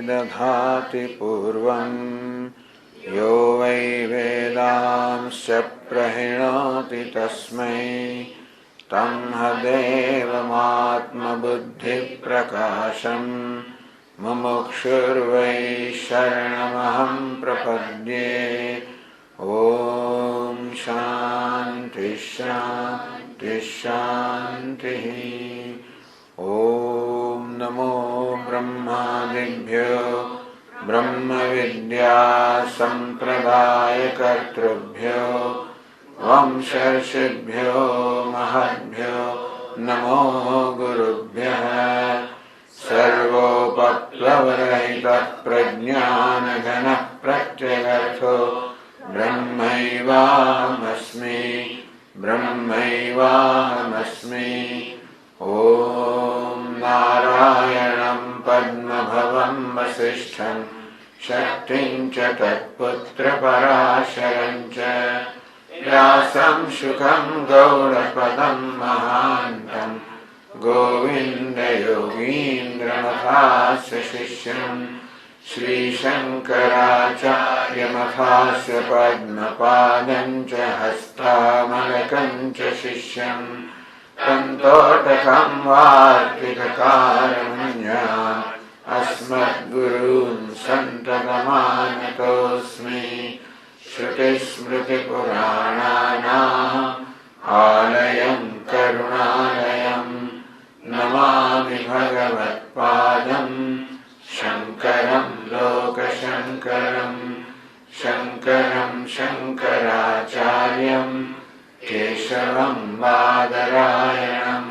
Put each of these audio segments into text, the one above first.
दधाति पूर्वम् यो वै वेदांश्च प्रहिणोति तस्मै तं देवमात्मबुद्धिप्रकाशम् मुमुक्षुर्वै शरणमहं प्रपद्ये। ॐ शान्ति शान्ति शान्तिः। ॐ नमो ब्रह्मादिभ्यो ब्रह्मविद्या सम्प्रदायकर्तृभ्यो वंशर्षिभ्यो महद्भ्यो नमो गुरुभ्यः। सर्वोपप्लवरहितः प्रज्ञानघनः प्रत्यगर्थो ब्रह्मैवाहमस्मि ब्रह्मैवाहमस्मि। ॐ नारायणं पद्मभवं वसिष्ठं शक्तिं च तत्पुत्रपराशरं च व्यासं शुकं गौडपदं महान्तं गोविन्दयोगीन्द्रमथास्य शिष्यं श्रीशङ्कराचार्यमथास्य पद्मपादं च हस्तामलकं च शिष्यं तन्तोटकं वार्तिककारमन्यान् अस्मद्गुरून् सन्ततमानतोऽस्मि। श्रुतिस्मृतिपुराणानाम् आलयं करुणालयं नमामि भगवत्पादं शङ्करं लोकशङ्करं। शङ्करं शङ्कराचार्यं केशवं बादरायणं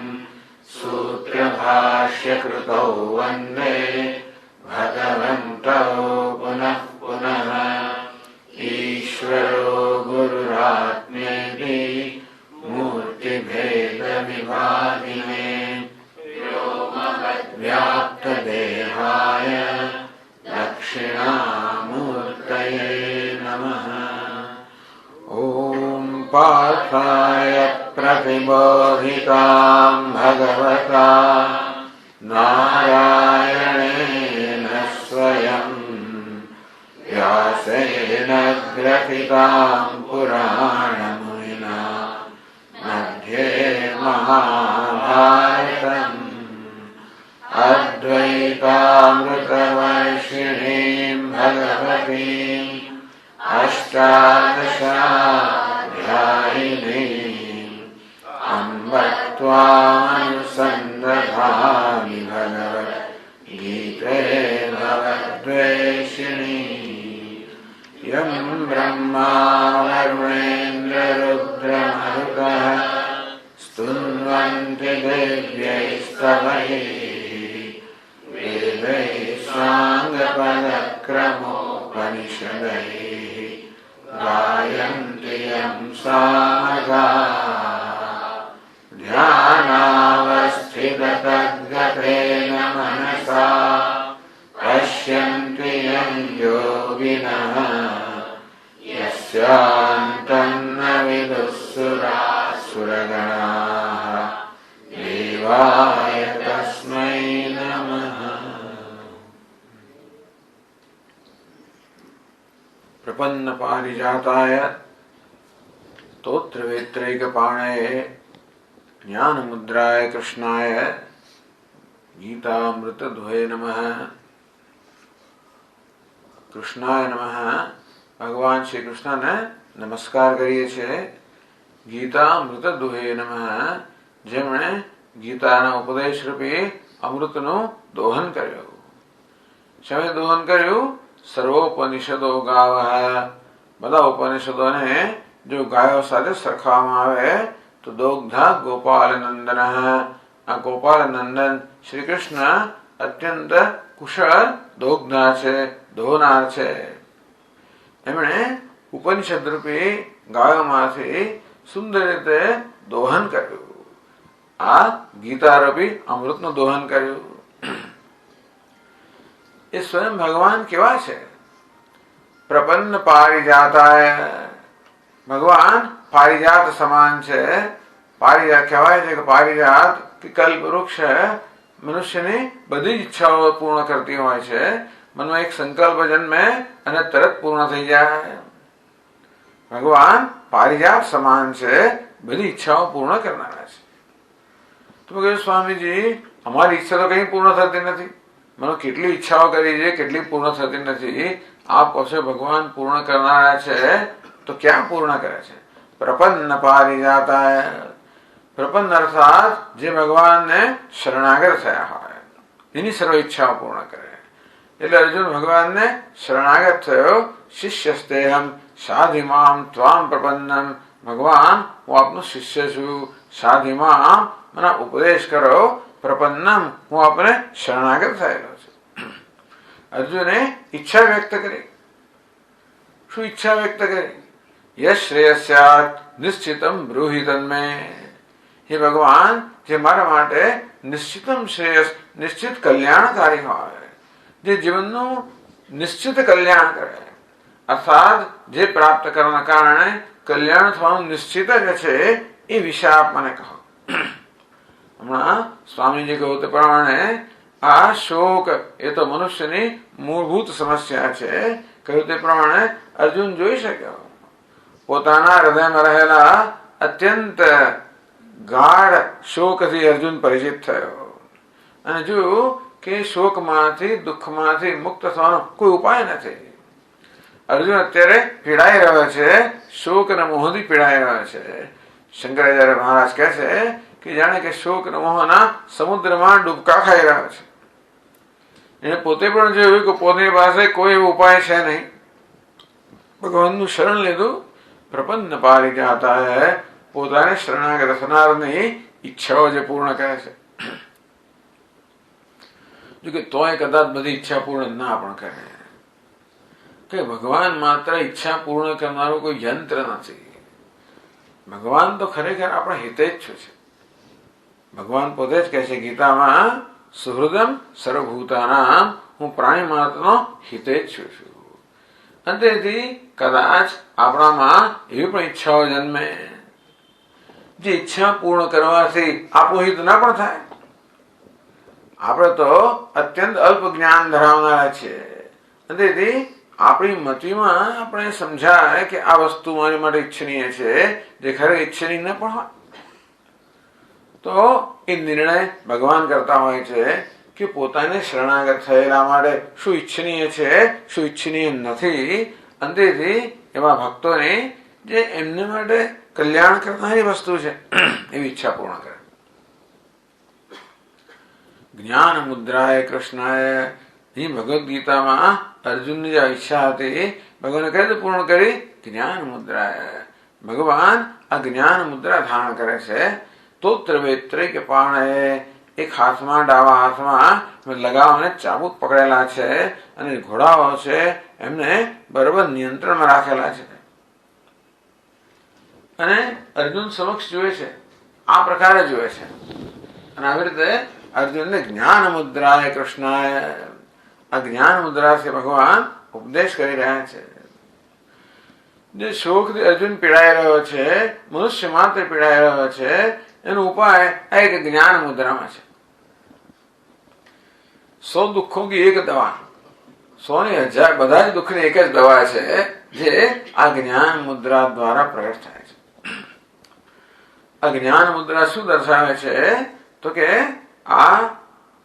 सूत्रभाष्यकृतौ वन्दे भगवन्तौ पुनः पुनः। ईश्वरो गुरुरात्मेति मूर्तिभेदविभागिने व्याप्तदेहाय दक्षिणामूर्तये नमः। ॐ पार्थाय प्रतिबोधितां भगवता नारायणेन स्वयं व्यासेन ग्रथितां पुराणमुनिना मध्ये महाभारतम् अद्वैतामृतवर्षिणीं भगवतीम् अष्टादशाध्यायिनीम् अम्ब त्वामनुसन्दधामि भगवद्गीते भवद्वेषिणी। यं ब्रह्मा वरुणेन्द्ररुद्रमरुतः स्तुन्वन्ति देव्यैस्तवैः वेदैः साङ्गपदक्रमोपनिषदैः गायन्ति यं सामगाः। ध्यानावस्थिततद्गतेन मनसा पश्यन्ति यं योगिनः यस्यान्तं न विदुःसुरासुरगणाः देवाय तस्मै नमः। प्रपन्न पारिजाताय स्तोत्रवेत्रैकपाणये ज्ञानमुद्राय कृष्णाय गीतामृतदुहे नमः। કૃષ્ણાય નમઃ। ભગવાન શ્રી કૃષ્ણને નમસ્કાર કરીએ છીએ। ગીતામૃત દુહે નમઃ, જેમણે ગીતાના ઉપદેશ રૂપી અમૃતનું દોહન કર્યું। શમે દોહન કર્યું? સર્વોપનિષદો ગાવઃ, બધા ઉપનિષદોને જો ગાયો સાથે સરખાવવામાં આવે તો દોગ્ધા ગોપાલ નંદન, આ ગોપાલ નંદન શ્રી કૃષ્ણ અત્યંત કુશળ દોગ્ધા છે, ધોનાર છે। એમણે ઉપનિષદ રૂપી ગાયોમાંથી સુંદર રીતે દોહન કર્યું। આ ગીતા રૂપી અમૃતનું દોહન કર્યું। એ સ્વયં ભગવાન કેવા છે? પ્રપન્ન પારિજાતાય, ભગવાન પારિજાત સમાન છે। પારિજાત કહેવાય છે કે પારિજાત કલ્પ વૃક્ષ મનુષ્યની બધી જ ઈચ્છાઓ પૂર્ણ કરતી હોય છે, મનમાં એક સંકલ્પ જન્મે અને તરત પૂર્ણ થઈ જાય. ભગવાન પારિજાત સમાન છે, બધી ઈચ્છાઓ પૂર્ણ કરનારા છે. તો કહ્યું સ્વામીજી અમારી ઈચ્છા તો કઈ પૂર્ણ થતી નથી, મને કેટલી ઈચ્છાઓ કરી છે, કેટલી પૂર્ણ થતી નથી. આપ કહો ભગવાન પૂર્ણ કરનારા છે, તો ક્યાં પૂર્ણ કરે છે? પ્રપન્ન પારિજાતાય. પ્રપન્ન અર્થાત જે ભગવાનને શરણાગત થયા હોય એની સર્વ ઈચ્છાઓ પૂર્ણ કરે. એટલે અર્જુન ભગવાનને શરણાગત થયો. શિષ્યસ્તેહમ સાધિમામ ત્વામ પ્રપન્નમ. ભગવાન હું આપનો શિષ્ય છું, સાધિમામ મને ઉપદેશ કરો, પ્રપન્નમ હું આપને શરણાગત થયેલો છું. અર્જુને ઈચ્છા વ્યક્ત કરી. શું ઈચ્છા વ્યક્ત કરી? યશ શ્રેયસ્યાત નિશ્ચિતમ બ્રૂહિ તન્મે. હે ભગવાન, જે મારા માટે નિશ્ચિતમ શ્રેયસ, નિશ્ચિત કલ્યાણકારી હોય, જે જીવનનું નિશ્ચિત કલ્યાણ કરે, અર્થાત જે પ્રાપ્ત કરવાના કારણે કલ્યાણ થવાનું નિશ્ચિત જ છે, એ વિશે આપ મને કહો. હમણાં સ્વામીજી કહ્યું તે પ્રમાણે આ શોક એ તો મનુષ્યની મૂળભૂત સમસ્યા છે. કહ્યું તે પ્રમાણે અર્જુન જોઈ શક્યો પોતાના હૃદયમાં રહેલા અત્યંત ગાઢ શોકથી અર્જુન પરિચિત થયો. અને જોયું કે શોકમાંથી, દુઃખમાંથી મુક્ત થવાનો કોઈ ઉપાય નથી. અર્જુન અત્યારે પીડાઈ રહ્યો છે, શોક અને મોહથી પીડાઈ રહ્યો છે. શંકરાચાર્ય મહારાજ કહે છે કે જાણે કે શોક અને મોહના સમુદ્રમાં ડૂબકા ખાઈ રહ્યો છે. એને પોતે પણ જોયું કે પોતાની પાસે કોઈ એવો ઉપાય છે નહીં. ભગવાનનું શરણ લીધું. પ્રપન્ન પારિજાતાય. પોતાને શરણાગત થનારની ઈચ્છાઓ જે પૂર્ણ કરે છે. જો કે તોય કદાચ બધી ઈચ્છા પૂર્ણ ના પણ કરે, કે ભગવાન માત્ર ઈચ્છા પૂર્ણ કરનારું કોઈ યંત્ર નથી. ભગવાન તો ખરેખર આપણા હિતેચ્છુ છે. ભગવાન પોતે જ કહે છે ગીતામાં, સુહૃદમ સર્વભૂતાનામ, હું પ્રાણી માત્રનો હિતેચ્છુ છું. અને તેથી કદાચ આપણામાં એવી પણ ઈચ્છાઓ જન્મે જે ઈચ્છા પૂર્ણ કરવાથી આપણું હિત ના પણ થાય. આપણે તો અત્યંત અલ્પ જ્ઞાન ધરાવનારા છીએ. તેથી આપણી મતિમાં આપણે સમજાય કે આ વસ્તુ મારી માટે ઈચ્છનીય છે, જે ખરેખર ઈચ્છનીય ન પણ હોય, તો એ નિર્ણય ભગવાન કરતા હોય છે કે પોતાને શરણાગત થયેલા માટે શું ઈચ્છનીય છે, શું ઈચ્છનીય નથી. અંતેથી એવા ભક્તોને જે એમને માટે કલ્યાણ કરનારી વસ્તુ છે એવી ઈચ્છા પૂર્ણ કરે. જ્ઞાન મુદ્રાય કૃષ્ણાય. ભગવદ્ ગીતામાં અર્જુનની જે ઈચ્છા હતી ભગવાને કઈ રીતે પૂર્ણ કરી? જ્ઞાન મુદ્રાય. ભગવાન આ જ્ઞાન મુદ્રા ધારણ કરે છે. તોત્ર વેત્રે કે પાણે, એક હાથમાં, ડાબા હાથમાં લગાવને ચાબુક પકડેલા છે, અને ઘોડાઓ છે એમને બરોબર નિયંત્રણમાં રાખેલા છે. અને અર્જુન સમક્ષ જોવે છે, આ પ્રકારે જોવે છે. અને આવી રીતે અર્જુનને જ્ઞાન મુદ્રાય કૃષ્ણાય, આ જ્ઞાન મુદ્રાથી ભગવાન ઉપદેશ કરી રહ્યા છે. જે શોકથી અર્જુન પીડાઈ રહ્યો છે, મનુષ્ય માત્ર પીડાઈ રહ્યો છે, એનો ઉપાય એક જ્ઞાન મુદ્રામાં છે. 100 દુઃખો કી એક દવા, 100 ની 1000 બધા જ દુઃખની એક જ દવા છે, જે આ જ્ઞાન મુદ્રા દ્વારા પ્રગટ થાય છે. આ જ્ઞાન મુદ્રા શું દર્શાવે છે? તો કે આ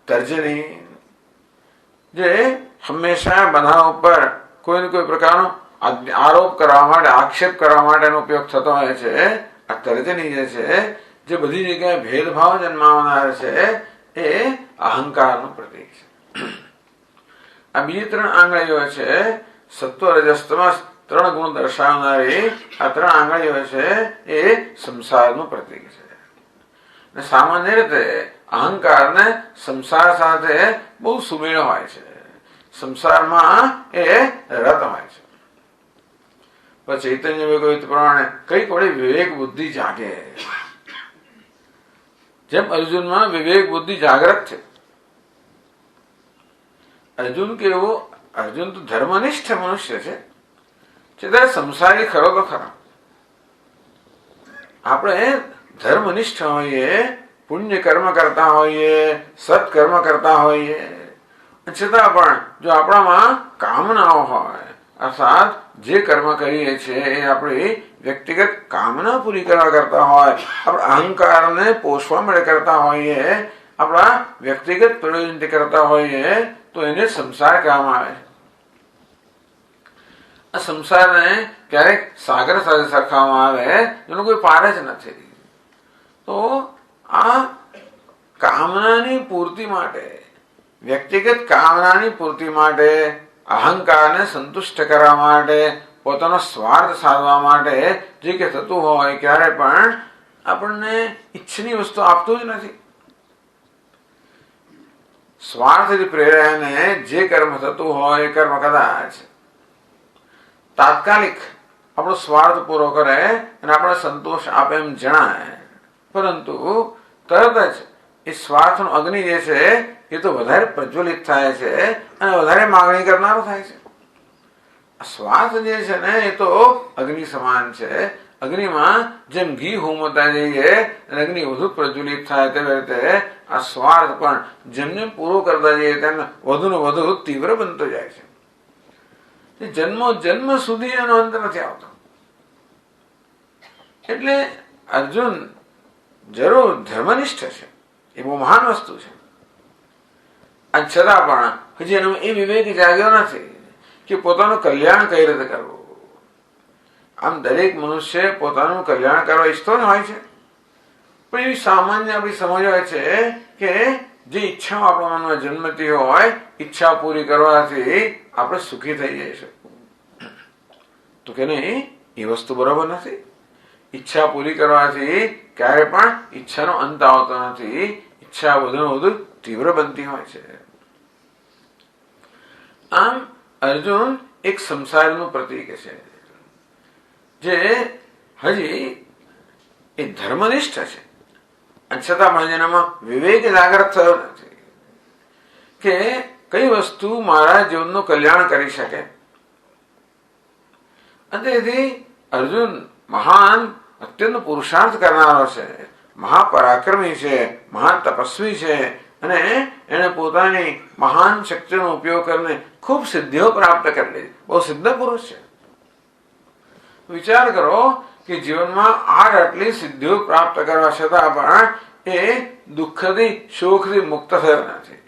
તર્જની, જે હંમેશા બધા ઉપર કોઈ ને કોઈ પ્રકારનો આરોપ કરવા માટે, આક્ષેપ કરવા માટેનો ઉપયોગ થતો હોય છે. આ તર્જની જે છે, જે બધી જગ્યાએ ભેદભાવ જન્માવનાર છે, એ અહંકારનું પ્રતીક છે. આ બીજી 3 આંગળીઓ છે, સત્વ રજસ તમસ 3 ગુણ દર્શાવનારી આ 3 આંગળીઓ છે, એ સંસારનું પ્રતીક છે. અને સામાન્ય રીતે અહંકારને સંસાર સાથે બહુ સુમેળ હોય છે. સંસારમાં એ રત હોય છે. પણ ચૈતન્ય કહ્યું પ્રમાણે કઈક વળી વિવેક બુદ્ધિ જાગે. જેમ અર્જુનમાં વિવેક બુદ્ધિ જાગ્રત છે. અર્જુન કેવો? અર્જુન તો ધર્મનિષ્ઠ મનુષ્ય છે, છતાં સંસારી ખરો તો ખરા. આપણે ધર્મનિષ્ઠ હોઈએ, પુણ્ય કર્મ કરતા હોઈએ, સત્કર્મ કરતા હોઈએ, છતાં પણ જો આપણામાં કામનાઓ હોય, અર્થાત જે કર્મ કરીએ છીએ એ આપણી વ્યક્તિગત કામના પૂરી કરવા કરતા હોય, આપણા અહંકારને પોષવા માટે કરતા હોઈએ, આપણા વ્યક્તિગત પ્રયોજનથી કરતા હોઈએ, તો એને સંસાર કહેવામાં આવે. આ સંસારને ક્યારેક સાગર સાથે સરખાવવામાં આવે, એનો કોઈ પાર જ નથી. તો આ કામનાની પૂર્તિ માટે, વ્યક્તિગત કામનાની પૂર્તિ માટે, અહંકારને સંતુષ્ટ કરવા માટે, પોતાનો સ્વાર્થ સાધવા માટે જે કે થતું હોય, ક્યારે પણ આપણને ઈચ્છનીય વસ્તુ આપતું જ નથી. સ્વાર્થથી પ્રેરાઈને જે કર્મ થતું હોય એ કર્મ કદાચ તાત્કાલિક આપણો સ્વાર્થ પૂરો કરે અને આપણે સંતોષ આપે એમ જણાય, પરંતુ તરત જ એ સ્વાર્થનો અગ્નિ જે છે એ તો વધારે પ્રજ્વલિત થાય છે અને વધારે માગણી કરનારો થાય છે. સ્વાર્થ જે છે ને એ તો અગ્નિ સમાન છે. અગ્નિમાં જેમ ઘી હોમતા જઈએ અને અગ્નિ વધુ પ્રજ્વલિત થાય, તેવી રીતે આ સ્વાર્થ પણ જેમ જેમ પૂરો કરતા જઈએ તેમ વધુ ને વધુ તીવ્ર બનતો જાય છે. જન્મો જન્મ સુધી એનો અંત નથી આવતો. એટલે અર્જુન જરૂર ધર્મનિષ્ઠ છે, એ બહુ મહાન વસ્તુ છે. અને છતાં પણ હજી એનો એ વિવેક જાગ્યો નથી કે પોતાનું કલ્યાણ કઈ રીતે કરવું. આમ દરેક મનુષ્ય પોતાનું કલ્યાણ કરવા ઈચ્છતો જ હોય છે, પણ એવી સામાન્ય આપણી સમજ હોય છે કે જે ઈચ્છાઓ આપણા મનમાં જન્મતી હોય, ઈચ્છા પૂરી કરવાથી આપણે સુખી થઈ જઈશું. તો કે નહીં, એ વસ્તુ બરોબર નથી. ઈચ્છા પૂરી કરવાથી ક્યારે પણ ઈચ્છાનો અંત આવતો નથી. ઈચ્છા વધુ વધુ તીવ્ર બનતી હોય છે. આમ અર્જુન એક સંસારનું પ્રતીક છે, જે હજી એ ધર્મનિષ્ઠ છે, અને છતાં પણ જેનામાં વિવેક જાગૃત થયો નથી કે કઈ વસ્તુ મારા જીવનનું કલ્યાણ કરી શકે. અને તેથી અર્જુન મહાન અત્યંત પુરુષાર્થ કરનારો છે, મહાપરાક્રમી છે, મહાન તપસ્વી છે, અને એને પોતાની મહાન શક્તિનો ઉપયોગ કરીને ખૂબ સિદ્ધિઓ પ્રાપ્ત કરી લીધી. બહુ સિદ્ધ પુરુષ છે. વિચાર કરો કે જીવનમાં આટલી સિદ્ધિઓ પ્રાપ્ત કરવા છતાં પણ એ દુઃખથી શોકથી મુક્ત થયો નથી.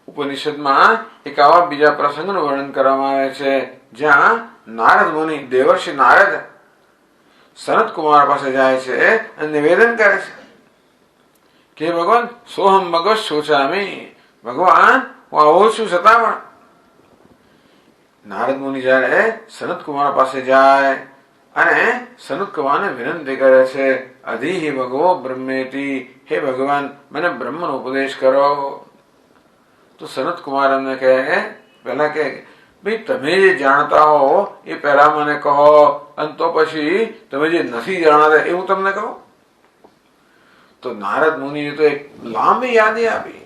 ઉપનિષદમાં એક આવા બીજા પ્રસંગનું વર્ણન કરવામાં આવે છે, જ્યાં નારદ મુનિ, દેવર્ષિ નારદ સનત કુમાર પાસે જાય છે અને નિવેદન કરે છે કે ભગવાન, સોહમ ભગવત શોચામી, ભગવાન હું આવો છું છતાં પણ. નારદ મુનિ જયારે સનત કુમાર પાસે જાય અને સનત કુમારને વિનંતી કરે છે, અધિ ભગવો બ્રહ્મેતી, હે ભગવાન મને બ્રહ્મનો ઉપદેશ કરો. તો સનત કુમાર એમને કહે, પહેલા કે ભાઈ તમે જે જાણતા હો એ પહેલા મને કહો, અને તો પછી તમે જે નથી જાણતા એ હું તમને કહું. તો નારદ મુનિએ તો એક લાંબી યાદી આપી.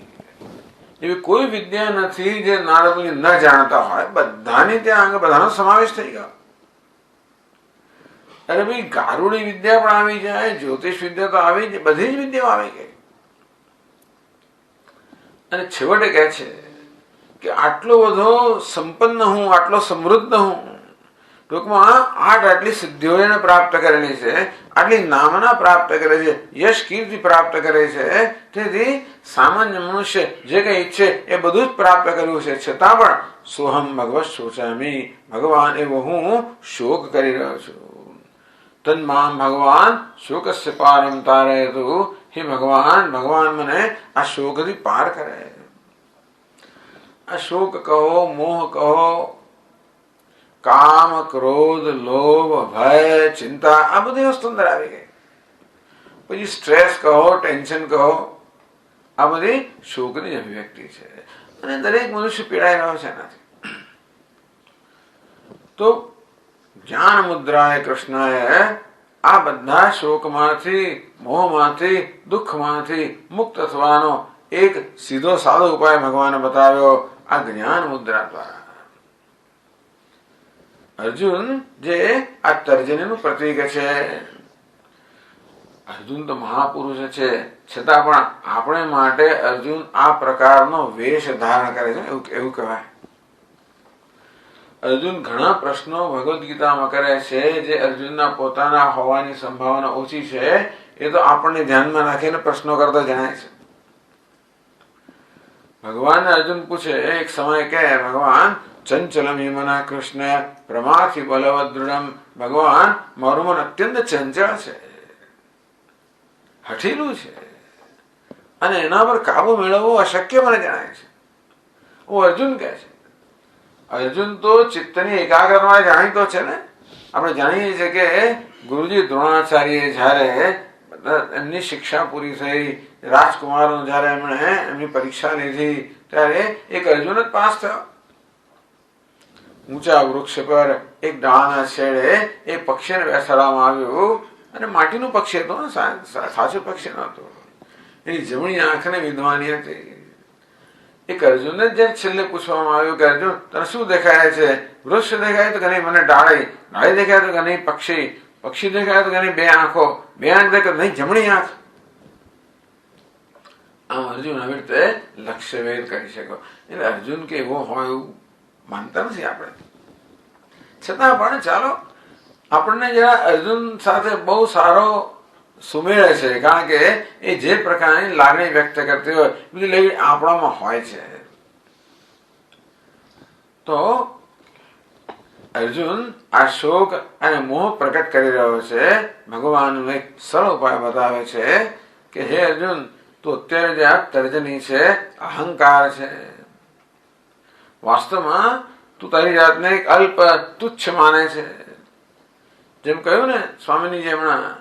એવી કોઈ વિદ્યા નથી જે નારદ મુનિ ન જાણતા હોય, બધાની ત્યાં બધાનો સમાવેશ થઈ ગયો. અરે ભાઈ, ગારુડી વિદ્યા પણ આવી જાય, જ્યોતિષ વિદ્યા તો આવી જાય, બધી જ વિદ્યાઓ આવી ગઈ. અને છેવટે કહે છે કે આટલો બધો સંપન્ન હું, આટલો સમૃદ્ધ હું, ટૂંકમાં આટલી સિદ્ધિઓ એને પ્રાપ્ત કરેલી છે, આટલી નામના પ્રાપ્ત કરે છે, યશ કીર્તિ પ્રાપ્ત કરે છે. તેથી સામાન્ય મનુષ્ય જે કઈ ઈચ્છે એ બધું જ પ્રાપ્ત કર્યું છે, છતાં પણ સોહમ ભગવત શોચામી, ભગવાન એવો હું શોક કરી રહ્યો છું. તન્મામ ભગવાન શોકસ્ય પારમ તારયતુ, હે ભગવાન, ભગવાન મને આ શોકથી પાર કરે. આ શોક કહો, મોહ કહો, કામ, ક્રોધ, લોભ, ભય, ચિંતા, આ બધી વસ્તુ અંદર આવી ગઈ. પછી સ્ટ્રેસ કહો, ટેન્શન કહો, આ બધી શોકની અભિવ્યક્તિ છે, અને દરેક મનુષ્ય પીડાઈ રહ્યો છે એનાથી. તો જ્ઞાન મુદ્રાએ કૃષ્ણએ આ બધા શોકમાંથી, મોહમાંથી, દુઃખમાંથી મુક્ત થવાનો એક સીધો સાદો ઉપાય ભગવાને બતાવ્યો આ જ્ઞાન મુદ્રા દ્વારા. અર્જુન જે આ તર્જનીનું પ્રતીક છે, અર્જુન તો મહાપુરુષ છે, છતાં પણ આપણે માટે અર્જુન આ પ્રકારનો વેશ ધારણ કરે છે એવું કહેવાય. અર્જુન ઘણા પ્રશ્નો ભગવદ્ ગીતામાં કરે છે જે અર્જુનના પોતાના હોવાની સંભાવના ઓછી છે. એ તો આપણને ધ્યાનમાં રાખીને પ્રશ્નો કરતા જણાય છે. ભગવાનને અર્જુન પૂછે એક સમય કે ભગવાન ચંચલમ હિમના કૃષ્ણ પ્રમાથી બલવદ્દૃઢમ, ભગવાન મારું મન અત્યંત ચંચળ છે, હઠીલું છે અને એના પર કાબુ મેળવવો અશક્ય મને જણાય છે. હું અર્જુન કહે છે. અર્જુન તો ચિત્તની એકાગ્રતા જાણીતો છે ને. આપણે જાણીએ છીએ કે ગુરુજી દ્રોણાચાર્ય જયારે એમની શિક્ષા પૂરી થઈ, રાજકુમારો જયારે એમણે એમની પરીક્ષા લીધી ત્યારે એક અર્જુન જ પાસ થયો. ઊંચા વૃક્ષ પર એક ડાળના છેડે એ પક્ષીને બેસાડવામાં આવ્યું અને માટીનું પક્ષી હતું, સાચું પક્ષી નહોતું. એની જમણી આંખને વિધવાની હતી. એક અર્જુનને જ છેલ્લે પૂછવામાં આવ્યું કે અર્જુન તને શું દેખાય છે? વૃક્ષ દેખાય તો કે નહીં મને ડાળી, ડાળી દેખાય તો કે નહીં પક્ષી, પક્ષી દેખાય તો કે નહીં બે આંખો, બે આંખ દેખાય નહીં જમણી આંખ. આમ અર્જુન આવી રીતે લક્ષ્યભેદ કરી શક્યો. એટલે અર્જુન કે એવો હોય એવું માનતા નથી આપણે. છતાં પણ ચાલો આપણને જરા અર્જુન સાથે બહુ સારો સુમેળ છે, કારણ કે એ જે પ્રકારની લાગણી વ્યક્ત કરતી હોય બધી લાગણી આપણામાં હોય છે. તો અર્જુન આ શોક અને મોહ પ્રકટ કરી રહ્યો છે. ભગવાનનો એક સરળ ઉપાય બતાવે છે કે હે અર્જુન, તો અત્યારે જે આ તર્જની છે અહંકાર છે. વાસ્તવમાં તું તારી જાતને એક અલ્પ તુચ્છ માને છે. જેમ કહ્યું ને સ્વામીની જેમણા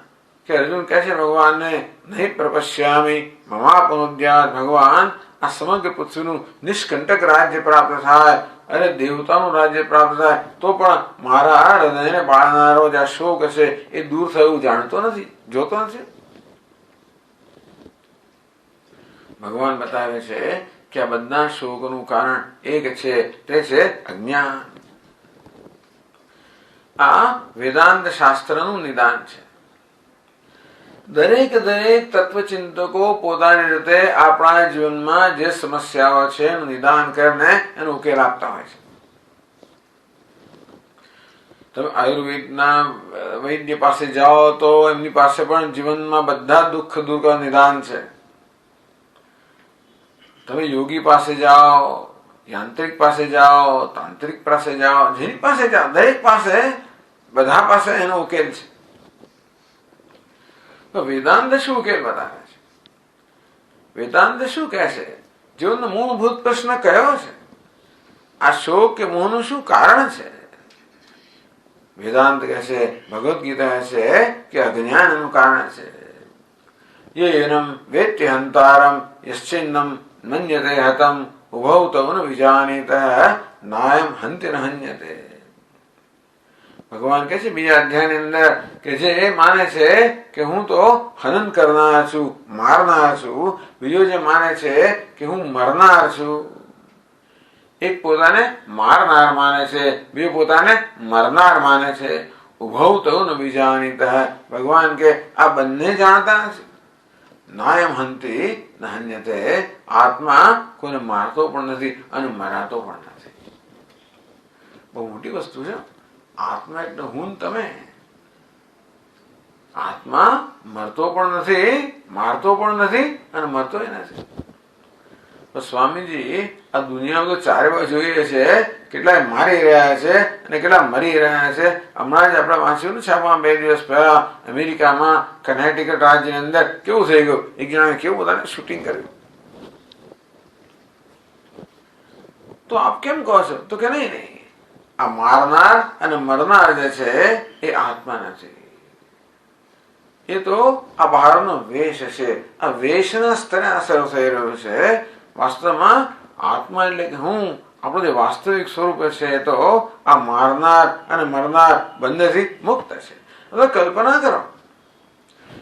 કે અર્જુન કહે છે ભગવાનને નહીં પ્રપશ્યામી મમાપનોદ્યાત, ભગવાન આ સમગ્ર પૃથ્વીનું નિષ્કંટક રાજ્ય પ્રાપ્ત થાય, અરે દેવતાનું રાજ્ય પ્રાપ્ત થાય તો પણ મારા હૃદયને બાળનારો જે શોક હશે એ દૂર થયું જાણતો નથી, જોતો નથી. ભગવાન બતાવે છે કે આ બધા શોકનું કારણ એક છે, તે છે અજ્ઞાન. આ વેદાંત શાસ્ત્રનું નિદાન છે. દરેક તત્વચિંતકો પોતાની રીતે આપણા જીવનમાં જે સમસ્યાઓ છે એનું નિદાન કરીને એનો ઉકેલ આપતા હોય છે. તમે આયુર્વેદના વૈદ્ય પાસે જાઓ તો એમની પાસે પણ જીવનમાં બધા દુઃખ દૂર કરવા નિદાન છે. તમે યોગી પાસે જાઓ, યાંત્રિક પાસે જાઓ, તાંત્રિક પાસે જાઓ, જેની પાસે જાઓ દરેક પાસે બધા પાસે એનો ઉકેલ છે. તો વેદાંત શું ઉકેલ બતાવે છે? વેદાંત શું કહે છે? જીવનનો મૂળભૂત પ્રશ્ન કયો છે? આ શોક કે મોહનું શું કારણ છે? વેદાંત કહે છે, ભગવદ્ ગીતા કહે છે કે અજ્ઞાન એનું કારણ છે. યેનમ વેત્ય હંતારમ યશ્ચિન્નમ મન્યતે હતમ ઉભૌ તવ ન વિજાનીત નાયમ હંતિ ન હન્યતે. ભગવાન કહે છે બીજા અધ્યાયની અંદર કે જે એ માને છે કે હું તો હનન કરનાર છું, મારનાર છું, બીજો જે માને છે કે હું મરનાર છું. એક પોતાને મારનાર માને છે, બીજો પોતાને મરનાર માને છે. ઉભૌ તવ ન વિજાનીત, ભગવાન કે આ બંને જાણતા નથી. નાયમ હંતિ ન હન્યતે, આત્મા કોઈને મારતો પણ નથી અને મરાતો પણ નથી. બહુ મોટી વસ્તુ છે. આત્મા એટલે હું તમે. આત્મા મરતો પણ નથી, મારતો પણ નથી અને મરતો નથી. તો સ્વામીજી આ દુનિયામાં તો ચારે બાજુ જોઈએ છે, કેટલાય મારી રહ્યા છે અને કેટલા મરી રહ્યા છે. હમણાં જ આપણે વાંચ્યું ને છાપા 2 દિવસ પહેલા અમેરિકામાં કર્ણાટક રાજ્યની અંદર કેવું થઈ ગયું, એક જણાને કેવું બધાને શૂટિંગ કર્યું. તો આપ કેમ કહો છો? તો કે નહીં, આ મારનાર અને મરનાર જે છે એ આત્મા નથી. એ તો આ બહારનો વેશ છે. આ વેશના સ્તરે અસર થઈ રહ્યો છે. વાસ્તવમાં આત્મા એટલે કે હું, આપણું જે વાસ્તવિક સ્વરૂપ છે એ તો આ મારનાર અને મરનાર બંનેથી મુક્ત છે. હવે કલ્પના કરો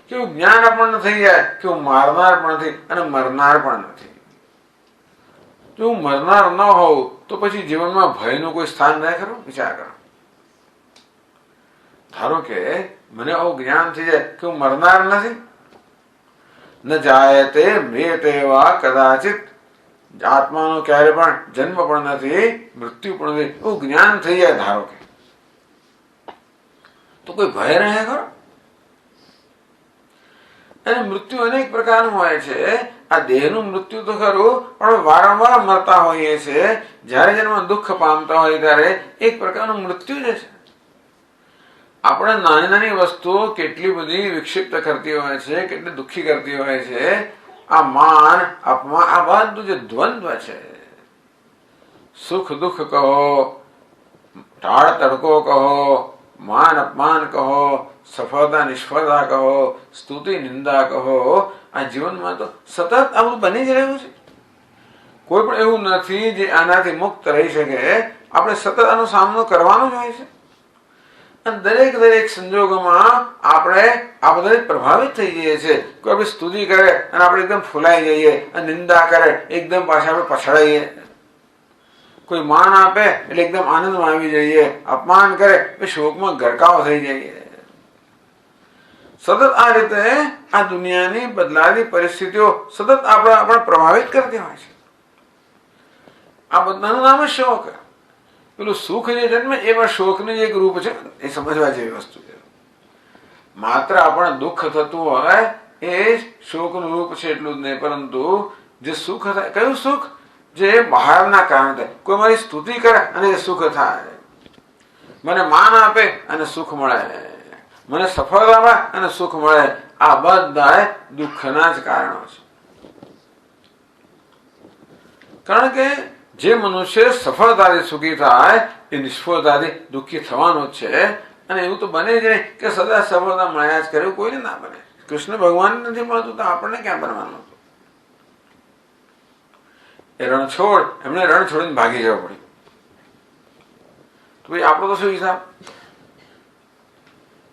કે એવું જ્ઞાન આપણને થઈ જાય કે હું મારનાર પણ નથી અને મરનાર પણ નથી. જો હું મરનાર ન હોઉં તો પછી જીવનમાં ભયનું કોઈ સ્થાન રહે ખરું? વિચાર કરો. ધારો કે મને આવું જ્ઞાન થઈ જાય કે હું મરનાર નથી, ન જાયતે મ્રિયતે વા કદાચિત. આત્માનો ક્યારે પણ જન્મ પણ નથી, મૃત્યુ પણ નથી, એવું જ્ઞાન થઈ જાય ધારો કે, તો કોઈ ભય રહે ખરો? અને મૃત્યુ અનેક પ્રકારનું હોય છે. આ દેહનું મૃત્યુ તો ખરું, પણ વારંવાર મરતા હોઈએ છે. જયારે જન્મ દુઃખ પામતા હોય ત્યારે એક પ્રકારનું મૃત્યુ જ છે. આપણે નાની નાની વસ્તુઓ કેટલી બધી વિક્ષિપ્ત કરતી હોય છે, કેટલી દુઃખી કરતી હોય છે. આ માન અપમાન, આ બધું જે દ્વંદ્વ છે, સુખ દુઃખ કહો, ઢાળ તડકો કહો, માન અપમાન કહો, સફળતા નિષ્ફળતા કહો, સ્તુતિ નિંદા કહો, આ જીવનમાં તો સતત આ બધું બની જ રહ્યું છે. કોઈ પણ એવું નથી જે આનાથી મુક્ત રહી શકે. આપણે સતત આનો સામનો કરવાનો જ હોય છે. અને દરેક સંજોગોમાં આપણે આ બધા પ્રભાવિત થઈ જઈએ છીએ. કોઈ આપણી સ્તુતિ કરે અને આપણે એકદમ ફૂલાઈ જઈએ, અને નિંદા કરે એકદમ પાછા આપણે પછડાઈએ. કોઈ માન આપે એટલે એકદમ આનંદમાં આવી જઈએ, અપમાન કરે એટલે શોકમાં ગરકાવ થઈ જઈએ. સતત આ રીતે આ દુનિયાની બદલાતી પરિસ્થિતિઓ સતત આપણે પ્રભાવિત કરતી હોય છે. આ બધાનું નામ જ શોક. પેલું સુખ જે જન્મે એવા શોકનું એક રૂપ છે, એ સમજવા જેવી વસ્તુ છે. માત્ર આપણને દુઃખ થતું હોય એ શોકનું રૂપ છે એટલું જ નહીં, પરંતુ જે સુખ થાય, કયું સુખ? જે બહારના કારણે થાય. કોઈ મારી સ્તુતિ કરે અને એ સુખ થાય, મને માન આપે અને સુખ મળે, મને સફળતા મળે અને સુખ મળે. આ બધા દુઃખના જ કારણો છે. કારણ કે જે મનુષ્ય સફળતાથી સુખી થાય એ નિષ્ફળતાથી દુઃખી થવાનો જ છે. અને એવું તો બને જ નહીં કે સદા સફળતા મળ્યા જ કરે, એવું કોઈને ના બને. કૃષ્ણ ભગવાન નથી મળતું તો આપણને ક્યાં બનવાનું? એ રણ છોડ, એમણે રણ છોડીને ભાગી જવું પડ્યું. તો ભાઈ આપણો તો શું હિસાબ?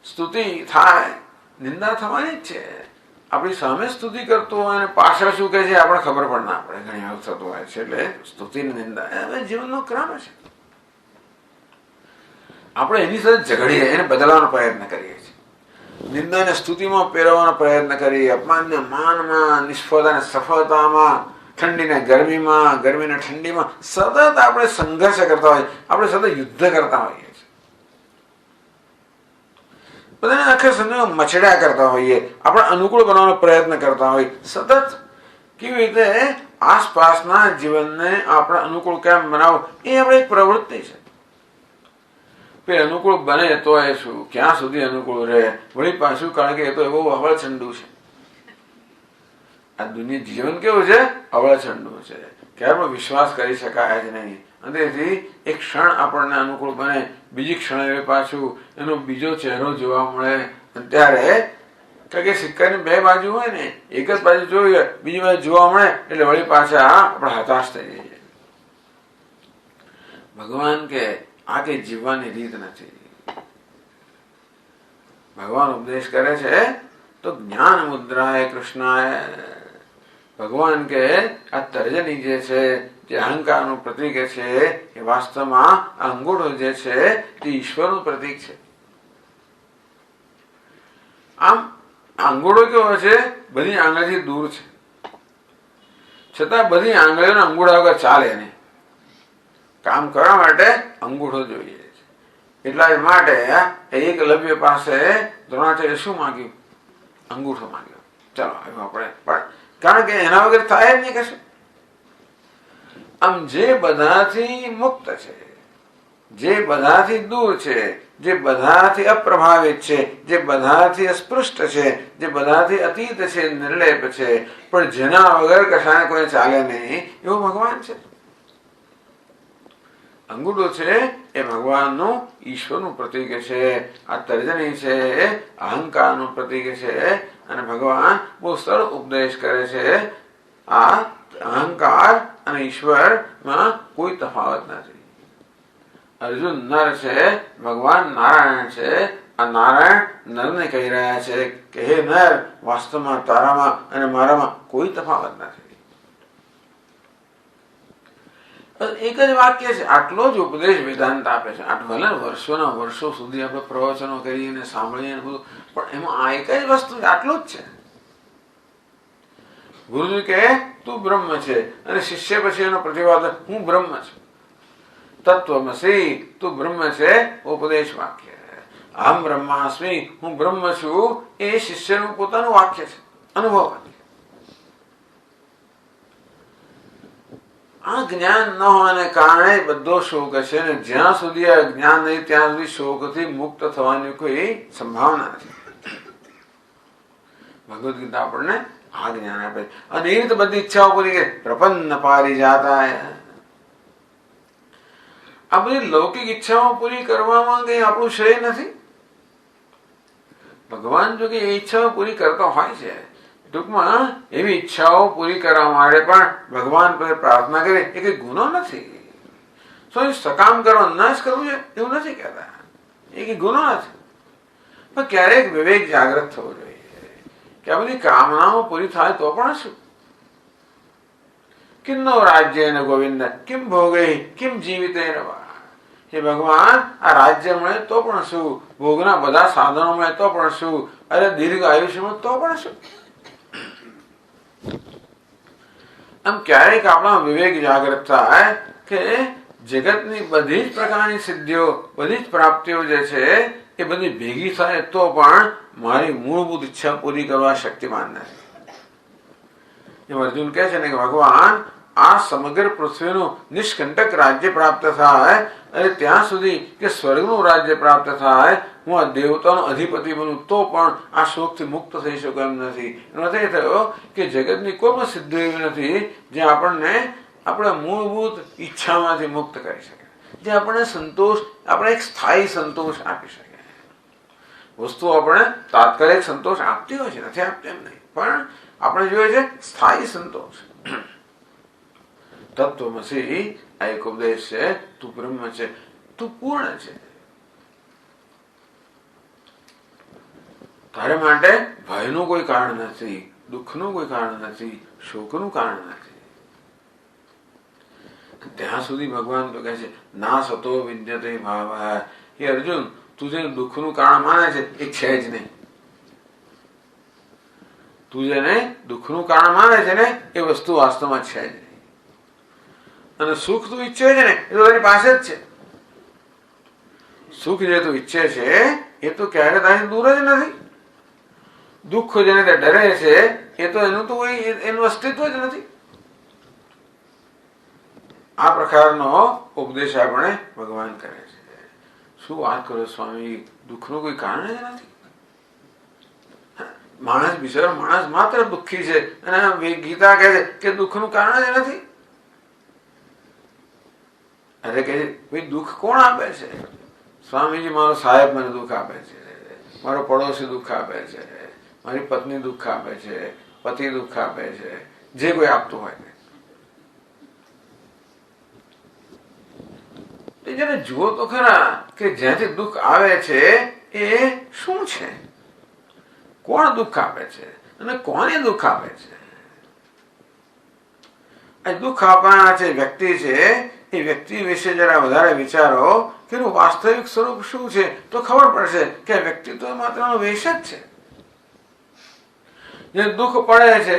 સ્તુતિ થાય, નિંદા થવાની જ છે. આપણી સામે સ્તુતિ કરતો હોય અને પાછળ શું કહે છે આપણે ખબર પણ ના પડે. ઘણી વખત થતું હોય છે. એટલે સ્તુતિ નિંદા એ જીવનનો ક્રમ છે. આપણે એની સાથે ઝઘડીએ, એને બદલવાનો પ્રયત્ન કરીએ છીએ. નિંદાને સ્તુતિમાં પહેરવાનો પ્રયત્ન કરીએ, અપમાનને માનમાં, નિષ્ફળતાને સફળતામાં, ઠંડીને ગરમીમાં, ગરમીને ઠંડીમાં સતત આપણે સંઘર્ષ કરતા હોઈએ, આપણે સતત યુદ્ધ કરતા હોઈએ છીએ. બધાને આખા સંજોગો મચડ્યા કરતા હોઈએ, આપણે અનુકૂળ બનાવવાનો પ્રયત્ન કરતા હોઈએ. સતત કેવી રીતે આસપાસના જીવનને આપણે અનુકૂળ કેમ બનાવવું, એ આપણે એક પ્રવૃત્તિ છે. અનુકૂળ બને તો એ શું, ક્યાં સુધી અનુકૂળ રહે? વળી પાછું, કારણ કે એ તો એવું અવળચંડુ છે. આ દુનિયા જીવન કેવું છે? અવળચંડુ છે. ક્યારે પણ વિશ્વાસ કરી શકાય જ નહીં. અને તેથી એક ક્ષણ આપણને અનુકૂળ બને, બીજી ક્ષણે પાછું એનો બીજો ચહેરો જોવા મળે. અને ત્યારે કારણ કે સિક્કાની બે બાજુ હોય ને, એક જ બાજુ જોઈએ, બીજી બાજુ જોવા મળે એટલે વળી પાછા આપણે હતાશ થઈ જઈએ. ભગવાન કે આ કઈ જીવવાની રીત નથી. ભગવાન ઉપદેશ કરે છે તો જ્ઞાન મુદ્રાએ કૃષ્ણાએ. ભગવાન કે આ તર્જની જે છે, જે અહંકારનું પ્રતીક છે, એ વાસ્તવમાં અંગૂઠો જે છે તે ઈશ્વરનું પ્રતીક છે. આમ અંગૂઠો કેવો છે? બધી આંગળીથી દૂર છે, છતાં બધી આંગળીઓના અંગૂઠા વગર ચાલે નહીં. કામ કરવા માટે અંગૂઠો જોઈએ છે. એટલા માટે એકલવ્ય પાસે દ્રોણાચાર્ય શું માંગ્યું? અંગૂઠો માંગ્યો. ચાલો આપણે પણ, કારણ કે એના વગર થાય જ નહીં કશું. આમ જે બધાથી મુક્ત છે, જે બધાથી દૂર છે, જે બધાથી અપ્રભાવિત છે, જે બધાથી અસ્પૃષ્ટ છે, જે બધાથી અતીત છે, નિર્લેપ છે, પણ જેના વગર કશાને કોઈ ચાલે નહીં, એવું ભગવાન છે. અંગૂઠો છે એ ભગવાનનું, ઈશ્વરનું પ્રતીક છે. આ તર્જની છે એ અહંકારનું પ્રતીક છે. અને ભગવાન બહુ સરળ ઉપદેશ કરે છે. આ અહંકાર અને ઈશ્વરમાં કોઈ તફાવત નથી. અર્જુન નર છે, ભગવાન નારાયણ છે. આ નારાયણ નરને કહી રહ્યા છે કે હે નર, વાસ્તવમાં તારામાં અને મારામાં કોઈ તફાવત નથી. એક જ વાક્ય છે, આટલો જ ઉપદેશ વેદાંત આપે છે. ભલે વર્ષોના વર્ષો સુધી આપણે પ્રવચનો કરીએ સાંભળીએ બધું, પણ એમાં આ એક જ વસ્તુ, આટલું જ છે. ગુરુજી કહે તું બ્રહ્મ છે અને શિષ્ય પછી એનો પ્રતિવાદ હું બ્રહ્મ છું. તત્વમસી તું બ્રહ્મ છે ઉપદેશ વાક્ય. અહમ બ્રહ્માસ્મિ હું બ્રહ્મ છું એ શિષ્યનું પોતાનું વાક્ય છે, અનુભવ વાક્ય. આ જ્ઞાન ન હોવાને કારણે બધો શોક છે અને જ્યાં સુધી આ જ્ઞાન નહીં ત્યાં સુધી શોકથી મુક્ત થવાની કોઈ સંભાવના નથી. ભગવદ ગીતા આપણને આ જ્ઞાન આપે અને એ રીતે બધી ઈચ્છાઓ પૂરી કરે. પ્રપન્ન પારિજાતા. આ બધી લૌકિક ઈચ્છાઓ પૂરી કરવામાં કઈ આપણું શ્રેય નથી. ભગવાન જો કે એ ઈચ્છાઓ પૂરી કરતા હોય છે, ટૂંકમાં એવી ઈચ્છાઓ પૂરી કરવા માટે પણ ભગવાન પર પ્રાર્થના કરે એ કઈ ગુનો નથી. સકામ કરો નાશ કરવું છે એવું નથી કહેતા, એ કઈ ગુનો નથી. પણ ક્યારેક વિવેક જાગૃત થવો જોઈએ કે આ બધી કામનાઓ પૂરી થાય તો પણ શું? કિન્નો રાજ્ય ને ગોવિંદ કિમ ભોગે કિમ જીવિતે રવા. હે ભગવાન, આ રાજ્ય મળે તો પણ શું, ભોગના બધા સાધનો મળે તો પણ શું, અરે દીર્ઘ આયુષ્ય મળે તો પણ શું? આમ ક્યારેક આપણા વિવેક જાગૃત થાય કે જગતની બધી જ પ્રકારની સિદ્ધિઓ, બધી જ પ્રાપ્તિઓ જે છે એ બધી ભેગી થાય તો પણ મારી મૂળભૂત ઈચ્છા પૂરી કરવા શક્તિમાન નથી. એમ અર્જુન કહે છે ને કે ભગવાન, આ સમગ્ર પૃથ્વીનું નિષ્કંટક રાજ્ય પ્રાપ્ત થાય અને ત્યાં સુધી કે સ્વર્ગનું રાજ્ય પ્રાપ્ત થાય, હું આ દેવતાનો અધિપતિ બનું તો પણ આ શોકથી મુક્ત થઈ શકું એમ નથી. એનો અર્થ એ થયો કે જગતની કોઈ પણ સિદ્ધિ એવી નથી જે આપણને આપણા મૂળભૂત ઈચ્છામાંથી મુક્ત કરી શકે, જે આપણને સંતોષ, આપણે એક સ્થાયી સંતોષ આપી શકે. વસ્તુ આપણે તાત્કાલિક સંતોષ આપતી હોય છે, નથી આપતી એમ નહીં, પણ આપણે જોઈએ છે સ્થાયી સંતોષ. તત્વમસી આ એક ઉપદેશ છે. તું બ્રહ્મ છે, તું પૂર્ણ છે. તારે માટે ભયનું કોઈ કારણ નથી, દુઃખનું કોઈ કારણ નથી, શોકનું કારણ નથી. ત્યાં સુધી ભગવાન તો કહે છે ના સતો વિદ્યતે ભાવ. હે અર્જુન, તું જેને દુઃખનું કારણ માને છે એ છે જ નહીં. તું જેને દુઃખનું કારણ માને છે ને એ વસ્તુ વાસ્તવમાં છે જ નહીં. અને સુખ તું ઈચ્છે છે ને એ તો તારી પાસે જ છે. સુખ જે તું ઈચ્છે છે એ તો ક્યારે તારી દૂર જ નથી. દુઃખ જેને તે ડરે છે એ તો એનું તો કોઈ એનું અસ્તિત્વ જ નથી. આ પ્રકારનો ઉપદેશ આપણે ભગવાન કરે છે. શું વાત કરો સ્વામી, દુઃખનું કોઈ કારણ જ નથી. માણસ બિચારો માણસ માત્ર દુઃખી છે અને ગીતા કહે છે કે દુઃખનું કારણ જ નથી. અરે કે ભાઈ દુઃખ કોણ આપે છે? સ્વામીજી, મારો સાહેબ મને દુઃખ આપે છે, મારો પડોશી દુઃખ આપે છે, મારી પત્ની દુઃખ આપે છે, પતિ દુઃખ આપે છે, જે કોઈ આપતું હોય ને. જેને જુઓ તો ખરા કે જ્યાંથી દુઃખ આવે છે એ શું છે, કોણ દુઃખ આપે છે અને કોને દુઃખ આપે છે? આ દુઃખ આપનારા છે વ્યક્તિ છે, એ વ્યક્તિ વિશે જરા વધારે વિચારો કે એનું વાસ્તવિક સ્વરૂપ શું છે તો ખબર પડશે કે વ્યક્તિ તો માત્ર વેશ જ છે. જે દુઃખ પડે છે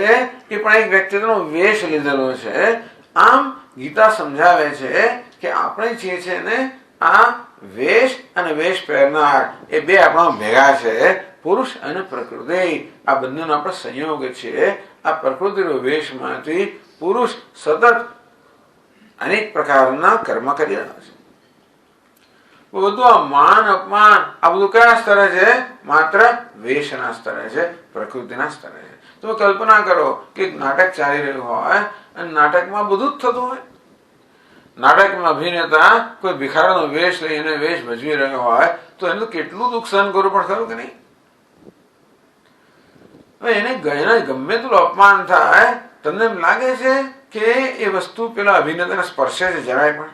એ પણ એક વ્યક્તિત્વનો વેશ લીધેલો છે. આમ ગીતા સમજાવે છે કે આપણે જે છે ને આ વેશ અને વેશ પહેરનાર એ બે આપણા ભેગા છે. પુરુષ અને પ્રકૃતિ આ બંનેનો આપણે સંયોગ છે. આ પ્રકૃતિનો વેશમાંથી પુરુષ સતત અનેક પ્રકારના કર્મ કરી રહ્યા છે. બધું આ માન અપમાન આ બધું કયા સ્તરે છે? માત્ર વેશના સ્તરે છે, પ્રકૃતિના સ્તરે છે. તમે કલ્પના કરો કે નાટક ચાલી રહ્યું હોય અને નાટકમાં બધું જ થતું હોય. નાટકમાં અભિનેતા કોઈ ભિખારીનો વેશ લઈને વેશ ભજવી રહ્યો હોય તો એનું કેટલું દુઃખ સહન કરવું પણ ખરું કે નહીં? એને ગમે તેટલું અપમાન થાય, તમને એમ લાગે છે કે એ વસ્તુ પેલા અભિનેતાને સ્પર્શે છે જરાય પણ?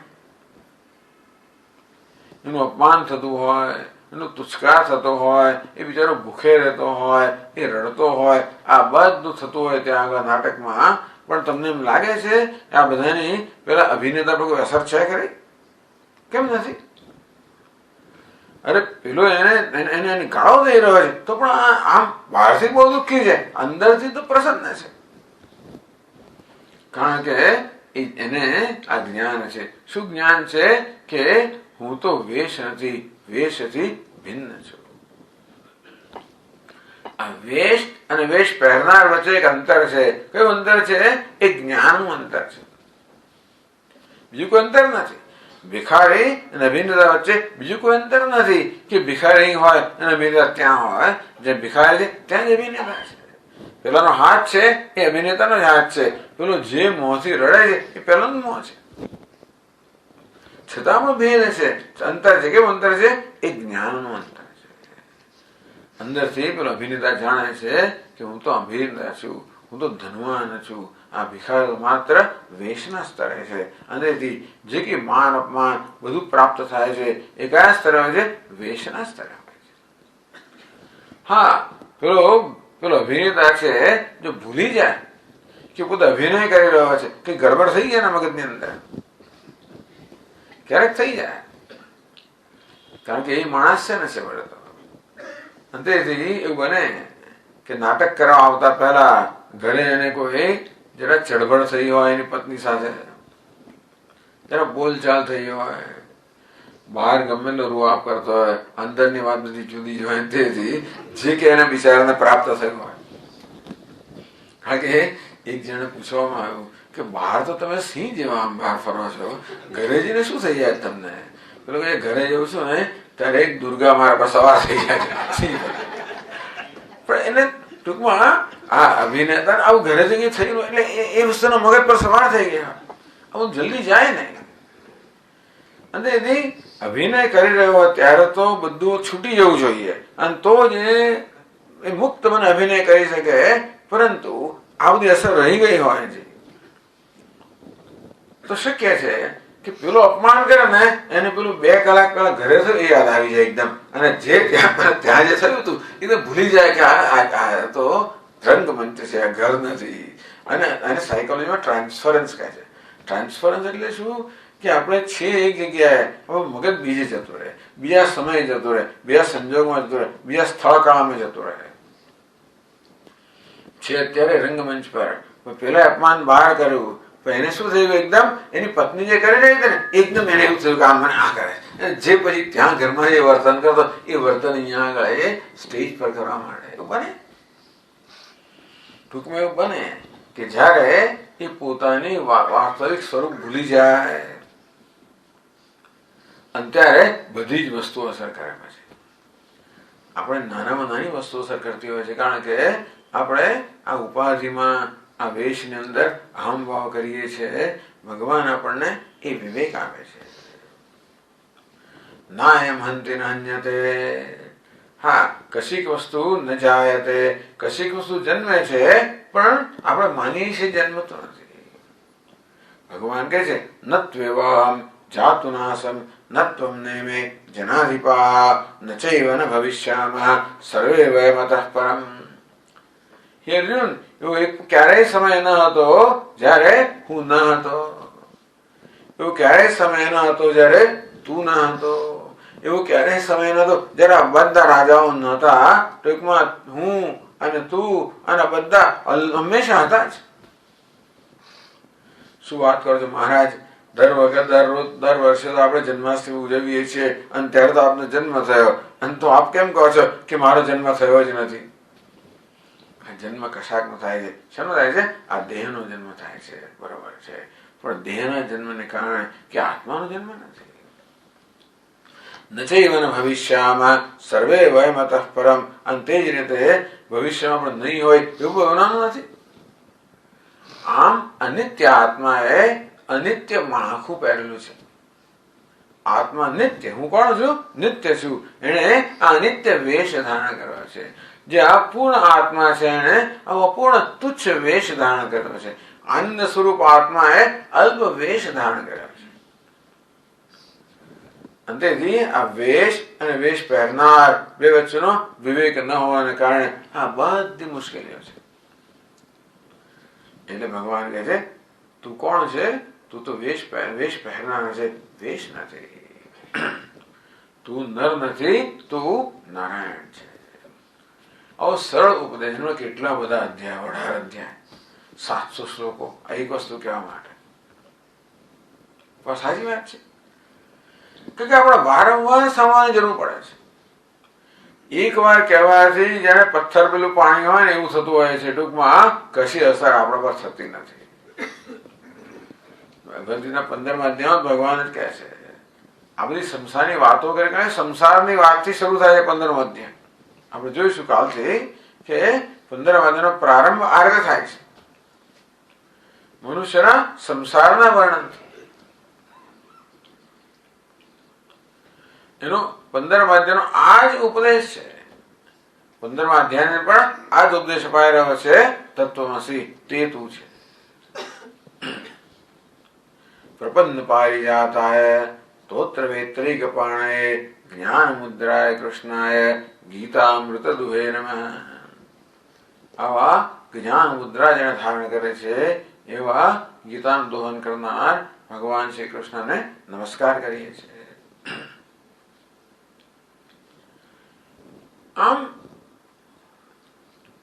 એનું અપમાન થતું હોય, એનો તુચ્છકાર થતો હોય, એ બિચારો ભૂખે રહેતો હોય, એ રડતો હોય, આ બધું થતું હોય ત્યાં આગળ નાટકમાં, પણ તમને એમ લાગે છે આ બધાની પેલા અભિનેતા પર કોઈ અસર છે ખરી? કેમ નથી? અરે પેલો એને ગાળો દઈ રહ્યો છે તો પણ આમ બહારથી બહુ દુઃખી છે, અંદરથી તો પ્રસન્ન છે. કારણ કે એને આ જ્ઞાન છે. શું જ્ઞાન છે? કે હું તો વેશ નથી, વેશથી ભિન્ન છું. આ વેશ અને વેશ પહેરનાર વચ્ચે એક અંતર છે. કયું અંતર છે? એક જ્ઞાનનું અંતર છે, બીજું કોઈ અંતર નથી. ભિખારી અને અભિનેતા વચ્ચે બીજું કોઈ અંતર નથી કે ભિખારી હોય અને અભિનેતા ત્યાં હોય. જે ભિખારી છે ત્યાં જ અભિનેતા છે. પેલાનો હાથ છે એ અભિનેતાનો જ હાથ છે, પેલો જે મોંથી રડે છે એ પેલાનું મોં છે. છતાં આપણો ભેદ છે, અંતર છે. કેવું અંતર છે? એ જ્ઞાનનું અંતર છે. અંદરથી પેલો અભિનેતા જાણે છે કે હું તો અભિનેતા છું, હું તો ધનવાન છું. આ ભિખારી માત્ર વેશના સ્તરે છે. અંદરથી જે કે માન અપમાન બધું પ્રાપ્ત થાય છે એ કયા સ્તરે હોય છે? વેશના સ્તરે હોય છે. હા, પેલો અભિનેતા છે જો ભૂલી જાય કે પોતે અભિનય કરી રહ્યો છે, કે ગડબડ થઈ જાય ને મગજની અંદર, ક્યારેક થઈ જાય, કારણ કે એ માણસ છે ને છે બળે તો. અંતેથી એવું બને કે નાટક કરવા આવતા પહેલા ઘરે એને કોઈ જરા ચડબડ થઈ હોય એની પત્ની સાથે, જરા બોલચાલ થઈ હોય, બહાર ગમે તો રૂઆબ કરતો હોય, અંદરની વાત બધી જુદી જ હોય, તેથી જે કે એને બિચારાને પ્રાપ્ત થયું હોય. કારણ કે એક જણે પૂછવામાં આવ્યું કે બહાર તો તમે સિંહ જેવા આમ બહાર ફરો છો, ઘરે જઈને શું થઈ જાય તમને? પેલો કે ઘરે જવું છું ને ત્યારે એક દુર્ગા મારા પર સવાર થઈ જાય. પણ એને ટૂંકમાં આ અભિનેતા આવું ઘરે જઈને થયેલું એટલે એ વસ્તુના મગજ પર સવાર થઈ ગયા. આવું જલ્દી જાય નહીં. અને એની અભિનય કરી રહ્યો ત્યારે તો બધું છૂટી જવું જોઈએ, અને તો જ એ મુક્ત મને અભિનય કરી શકે. પરંતુ આ બધી અસર રહી ગઈ હોય છે તો શક્ય છે કે પેલો અપમાન કરે ને એને પેલું 2 કલાક પહેલા ઘરે થયું એ યાદ આવી જાય એકદમ, અને જે ત્યાં જે થયું હતું એ તો ભૂલી જાય કે આ તો રંગમંચ છે, આ ઘર નથી. અને સાયકોલોજીમાં ટ્રાન્સફરન્સ કહે છે. ટ્રાન્સફરન્સ એટલે શું? કે આપણે છે એક જગ્યાએ, હવે મગજ બીજે જતો રહે, બીજા સમયે જતો રહે, બીજા સંજોગમાં જતો રહે, બીજા સ્થળ કાળમાં જતો રહે. છે અત્યારે રંગમંચ પર, પેલા અપમાન બહાર કર્યું, પણ એને શું થયું? એકદમ એની પત્ની જે કરી રહી હતી ને એકદમ એને એવું થયું કે આ મને આ કરે, જે પછી ત્યાં ઘરમાં જે વર્તન કરતો એ વર્તન અહીંયા આગળ એ સ્ટેજ પર કરવા માંડે. એવું બને, ટૂંકમાં એવું બને કે જયારે એ પોતાની વાસ્તવિક સ્વરૂપ ભૂલી જાય અને ત્યારે બધી જ વસ્તુઓ અસર કરે. પછી આપણે નાનામાં નાની વસ્તુ અસર કરતી હોય છે, કારણ કે આપણે આ ઉપાધિમાં આ વેશની અંદર અહમ ભાવ કરીએ છીએ. ભગવાન આપણને એ વિવેક આપે છે. ના એમ હંતિ ન હન્યતે. હા, કશીક વસ્તુ ન જાયતે, કશીક વસ્તુ જન્મે છે પણ આપણે માનીએ છીએ જન્મતો નથી. ભગવાન કહે છે ન ત્વેવાહમ જાતુ નાસમ ન ત્વમ નેમે જનાધિપા ન ચૈવ ન ભવિષ્યામઃ સર્વે વયમતઃ પરમ. હે અર્જુન, એવો એક ક્યારેય સમય ન હતો જ્યારે હું ન હતો, એવો ક્યારેય સમય ન હતો જ્યારે તું ન હતો, એવો ક્યારેય સમય ન હતો જ્યારે બધા રાજાઓ નહોતા. ટૂંકમાં હું અને તું અને બધા હંમેશા હતા જ. શું વાત કરો છો મહારાજ? દર વર્ષે તો આપણે જન્માષ્ટમી ઉજવીએ છીએ અને ત્યારે તો આપનો જન્મ થયો, અને તો આપ કેમ કહો છો કે મારો જન્મ થયો જ નથી? જન્મ કશાકનો થાય છે. શાનો થાય છે? આ દેહનો જન્મ થાય છે, બરોબર છે, પણ દેહના જન્મને કારણે કે આત્માનો જન્મ નથી. નચૈવ ન ભવિષ્યામાં સર્વે વયમતઃ પરમ. અને તે જ રીતે ભવિષ્યમાં પણ નહીં હોય એવું બનવાનું નથી. આમ અનિત્ય આત્માએ અનિત્ય માળખું પહેરેલું છે. આત્મા નિત્ય, હું કોણ છું? નિત્ય છું. એને આ અનિત્ય વેશ ધારણ કર્યો છે. જે અપૂર્ણ આત્મા છે એને અપૂર્ણ તુચ્છ વેશ ધારણ કર્યો છે. આનંદ સ્વરૂપ આત્માએ અલ્પ વેશ ધારણ કર્યો છે. અંતેથી આ વેશ અને વેશ પહેરનાર બે વચ્ચેનો વિવેક ન હોવાને કારણે આ બધી મુશ્કેલીઓ છે. એટલે ભગવાન કહે છે તું કોણ છે? તું તો વેશ પહેરનાર છે, વેશ નથી. તું નર નથી, તું નારાયણ છે. આવો સરળ ઉપદેશમાં કેટલા બધા અધ્યાય, 18 અધ્યાય, 700 શ્લોકો આ એક વસ્તુ કહેવા માટે. પણ સાચી વાત છે કે આપણે વારંવાર સાંભળવાની જરૂર પડે છે. એક વાર કહેવાથી જયારે પથ્થર પેલું પાણી હોય ને એવું થતું હોય છે. ટૂંકમાં કશી અસર આપણા પર થતી નથી. ભગવદ્ગીતાના 15મા અધ્યાયમાં ભગવાન જ કહે છે, આ બધી સંસારની વાતો કરે, સંસારની વાતથી શરૂ થાય છે 15મો અધ્યાય. આપણે જોઈશું કાલથી કે 15મા અધ્યાયનો પ્રારંભ આ રીતે થાય છે, મનુષ્યના સંસારના વર્ણનથી. એનો 15મા અધ્યાયનો આ જ ઉપદેશ છે. 15મા અધ્યાયને પણ આ જ ઉપદેશ અપાઈ રહ્યો છે, તત્વમસી તે તું છે. પ્રપન્ન પારિજાતાય સ્તોત્ર વેત્રિક પાણય જ્ઞાન મુદ્રાય કૃષ્ણાય ગીતામૃત દુહે નમઃ. આવા જ્ઞાન મુદ્રા જેને ધારણ કરે છે એવા ગીતાનું દોહન કરનાર ભગવાન શ્રી કૃષ્ણને નમસ્કાર કરીએ છીએ. આમ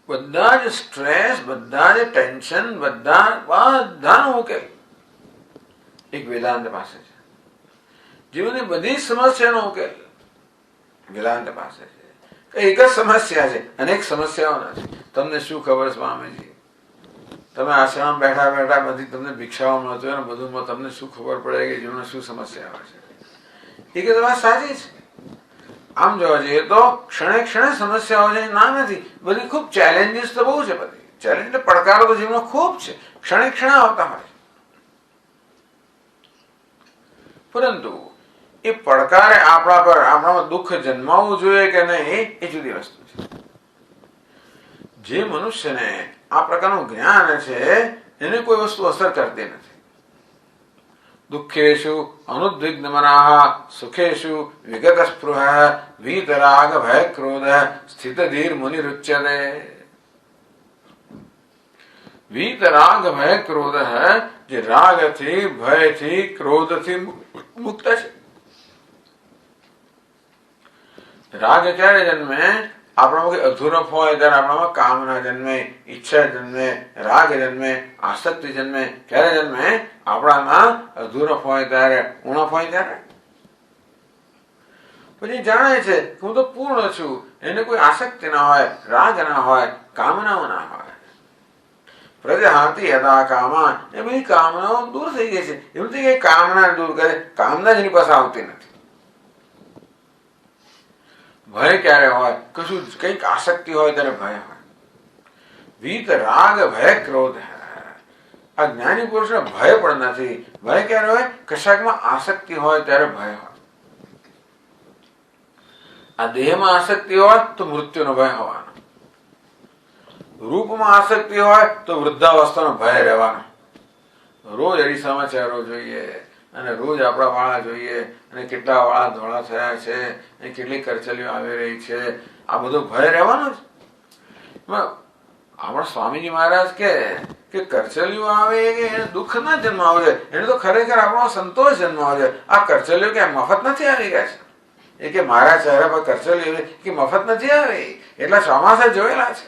બધા જ સ્ટ્રેસ, બધા જ ટેન્શન, બધાનો ઉકેલ એક વેદાંત પાસે છે. જીવનની બધી સમસ્યાનો ઉકેલ વેદાંત પાસે છે. એક જ સમસ્યા છે, અનેક સમસ્યાઓ નથી. તમને શું ખબર સ્વામીજી, તમે આશ્રમ બેઠા બેઠા બધી તમને ભિક્ષાઓ મળતી હોય ને બધું તમને શું ખબર પડે કે જીવનમાં શું સમસ્યા છે? એ કે વાત સાચી છે. આમ જોવા જઈએ તો ક્ષણે ક્ષણે સમસ્યાઓ છે, ના નથી. બધી ખૂબ ચેલેન્જીસ તો બહુ છે. બધી ચેલેન્જ પડકારો તો જીવનમાં ખૂબ છે, ક્ષણે ક્ષણે આવતા હોય. પરંતુ એ પડકારે આપણામાં દુઃખ જન્માવવું જોઈએ કે નહીં એ જુદી વસ્તુ છે. જે મનુષ્યને આ પ્રકારનું જ્ઞાન છે એને કોઈ વસ્તુ અસર કરતી નથી. દુઃખેશુ અનુદ્વિગ્ન મનાઃ સુખેશુ વિગત સ્પૃહ વીતરાગ ભય ક્રોધ સ્થિત ધીર મુનિરુચ્યતે. વીતરાગ ભય ક્રોધ જે રાગથી, ભયથી, ક્રોધથી મુક્ત છે. રાગ ક્યારે જન્મે? આપણામાં કોઈ અધૂરપ હોય ત્યારે આપણામાં કામના જન્મે, ઈચ્છા જન્મે, રાગ જન્મે, આસક્તિ જન્મે. ક્યારે જન્મે? આપણામાં અધૂરપ હોય ત્યારે, ઉણપ હોય ત્યારે. પછી જાણે છે હું તો પૂર્ણ છું, એને કોઈ આસક્તિ ના હોય, રાગ ના હોય, કામનાઓ ના હોય. પ્રજાહાતી યદા કામા, એ બધી કામનાઓ દૂર થઈ ગઈ છે. એવું નથી કે કામના દૂર કરે, કામના જ એની પાસે આવતી નથી. ભય ક્યારે હોય? કશું કંઈક આસક્તિ હોય ત્યારે ભય હોય. વીત રાગ ભય ક્રોધ. આ જ્ઞાની પુરુષને ભય પણ નથી. ભય ક્યારે હોય? કશાકમાં આસક્તિ હોય ત્યારે ભય હોય. આ દેહમાં આસક્તિ હોય તો મૃત્યુનો ભય હોવાનો. રૂપમાં આસક્તિ હોય તો વૃદ્ધાવસ્થાનો ભય રહેવાનો. રોજ અરીસામાં ચહેરો જોઈએ અને રોજ આપણા વાળા જોઈએ અને કેટલા વાળા ધોળા થયા છે અને કેટલી કરચલીઓ આવી રહી છે, આ બધો ભય રહેવાનો જ. આપણા સ્વામીજી મહારાજ કે કરચલીઓ આવે કે એને દુઃખ ના જન્માવે છે, એને તો ખરેખર આપણો સંતોષ જન્માવે છે. આ કરચલીઓ કે મફત નથી આવી ગયા છે. એ કે મારા ચહેરા પર કરચલીઓ કે મફત નથી આવી, એટલા ચોમાસા જોયેલા છે.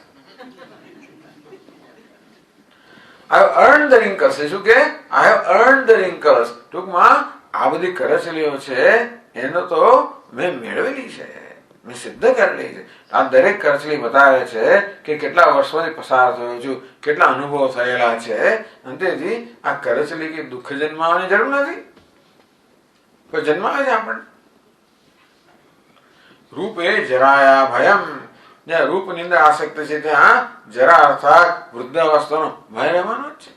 I have earned the wrinkles. શું કે? I have earned the wrinkles. ટૂંકમાં આ બધી કરચલીઓ છે એનો તો મેં મેળવેલી છે, મેં સિદ્ધ કરેલી છે. આ દરેક કરચલી બતાવે છે કે કેટલા વર્ષોથી પસાર થયો છું, કેટલા અનુભવ થયેલા છે. અને તેથી આ કરચલી કે દુઃખ જન્માવાની જરૂર નથી, કોઈ જન્માવે છે આપણને. રૂપે જરાયા ભયમ. જ્યાં રૂપની અંદર આસક્તિ છે ત્યાં જરા અર્થાત વૃદ્ધાવસ્થાનો ભય રહેવાનો જ છે.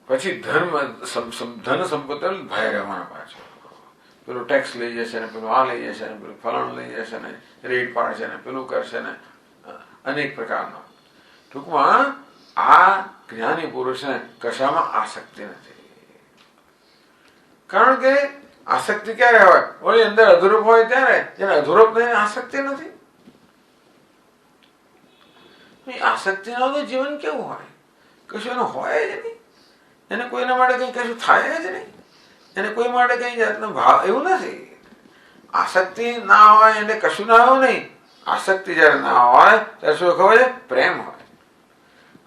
પછી ધન સંપત્તિ ભય રહેવાનો પાછો. પેલું ટેક્સ લઈ જશે ને, પેલું આ લઈ જશે ને, પેલું ફલાણું લઈ જશે ને, રેડ પાડશે ને, પેલું કરશે ને, અનેક પ્રકારનો. ટૂંકમાં આ જ્ઞાની પુરુષને કશામાં આસક્તિ નથી. કારણ કે આસક્તિ ક્યારે હોય? ઓલી અંદર અધૂરપ હોય ત્યારે. જેને અધૂરપ નહીં, આસક્તિ નથી. આસક્તિ ના હોય તો જીવન કેવું હોય? કશું એનું હોય જ નહીં. એને કોઈના માટે કઈ કશું થાય જ નહીં. એને કોઈ માટે કઈ જાતનો ભાવ એવું નથી. આસક્તિ ના હોય એટલે કશું ના હોય નહીં. આસક્તિ જયારે ના હોય ત્યારે શું ખબર છે? પ્રેમ હોય.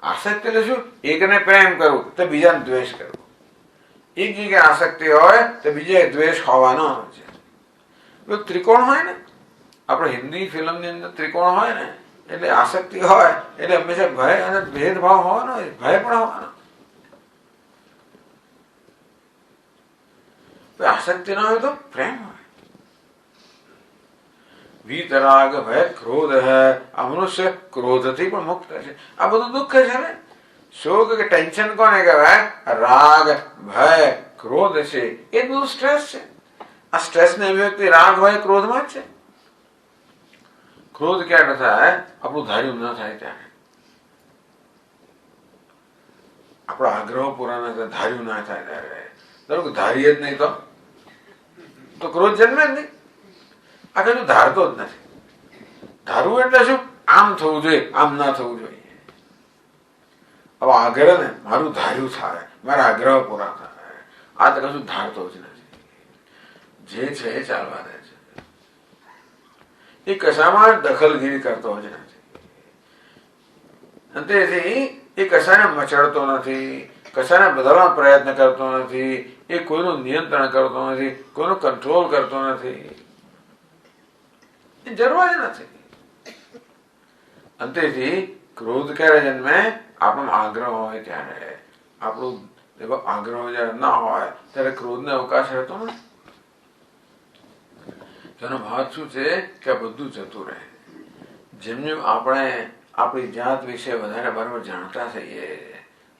આસક્તિ એટલે શું? એકને પ્રેમ કરવું તો બીજાને દ્વેષ કરવો. એક જગ્યાએ આસક્તિ હોય તો બીજે દ્વેષ હોવાનો છે. ત્રિકોણ હોય ને, આપણે હિન્દી ફિલ્મની અંદર ત્રિકોણ હોય ને, એટલે આસક્તિ હોય એટલે હંમેશા ભય અને ભેદભાવ હોવાનો, ભય પણ હોવાનો. આસક્તિ ના હોય તો પ્રેમ હોય. વીતરાગ ભય ક્રોધ હૈ. આ મનુષ્ય ક્રોધથી પણ મુક્ત છે. આ બધું દુઃખ છે ને. શોક કે ટેન્શન કોને કહેવાય? રાગ ભય ક્રોધ છે. એ બધું સ્ટ્રેસ છે. આ સ્ટ્રેસ ને અભિવ્યક્તિ રાગ ભય ક્રોધમાં જ છે. ક્રોધ ક્યારે થાય? આપણું ધાર્યું ન થાય ત્યારે. આપણો આગ્રહ પૂરા ન થાય, ધાર્યું ના થાય ત્યારે. બરોબર, ધારીએ જ નહીં તો ક્રોધ જન્મે જ નહીં. આ કશું ધારતો જ નથી. ધારવું એટલે શું? આમ થવું જોઈએ, આમ ના થવું જોઈએ. હવે આગ્રહ ને મારું ધાર્યું થાય, મારા આગ્રહ પૂરા થાય, આ તો કશું ધારતો જ નથી. જે છે એ ચાલવા દે છે. એ કશામાં દખલગીરી કરતો જ નથી. તેથી એ કશાને મચડતો નથી, કશાને બદલવાનો પ્રયત્ન કરતો નથી, એ કોઈનું નિયંત્રણ કરતો નથી, કોઈનું કંટ્રોલ કરતો નથી. એ જરૂર જ નથી. અંતેથી ક્રોધ ક્યારે જન્મે? આપણો આગ્રહ હોય ત્યારે. આપણું આગ્રહ જયારે ના હોય ત્યારે ક્રોધને અવકાશ રહેતો નથી. તેનો ભાવ શું છે કે આ બધું જતું રહે. જેમ જેમ આપણે આપણી જાત વિશે વધારે બરાબર જાણતા થઈએ,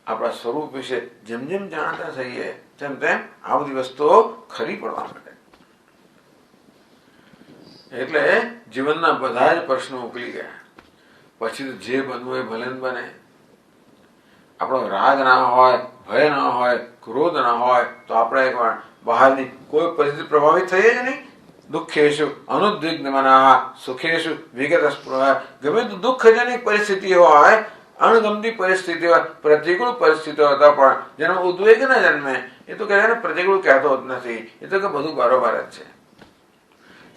આપણા સ્વરૂપ વિશે જેમ જેમ જાણતા થઈએ, તેમ તેમ આ બધી વસ્તુઓ ખરી પડવા માંડે. એટલે જીવનના બધા જ પ્રશ્નો ઉકલી ગયા. પછી તો જે બનવું એ ભલે બને. આપણો રાગ ના હોય, ભય ના હોય, ક્રોધ ના હોય તો આપણે એકવાર બહારની કોઈ પરિસ્થિતિ પ્રભાવિત થઈએ જ નહીં. દુઃખેશુ અનુદ્વિગ્ન મનઃ સુખેશુ વિગત સ્પૃહ. ગમે તો દુઃખજનક પરિસ્થિતિ હોય, અણગમતી પરિસ્થિતિ હોય, પ્રતિકૂળ પરિસ્થિતિ હોય પણ જેનો ઉદ્વેગ ના જન્મે, એ તો કહે પ્રતિકૂળ કહેતો જ નથી. એ તો કે બધું બરોબર જ છે.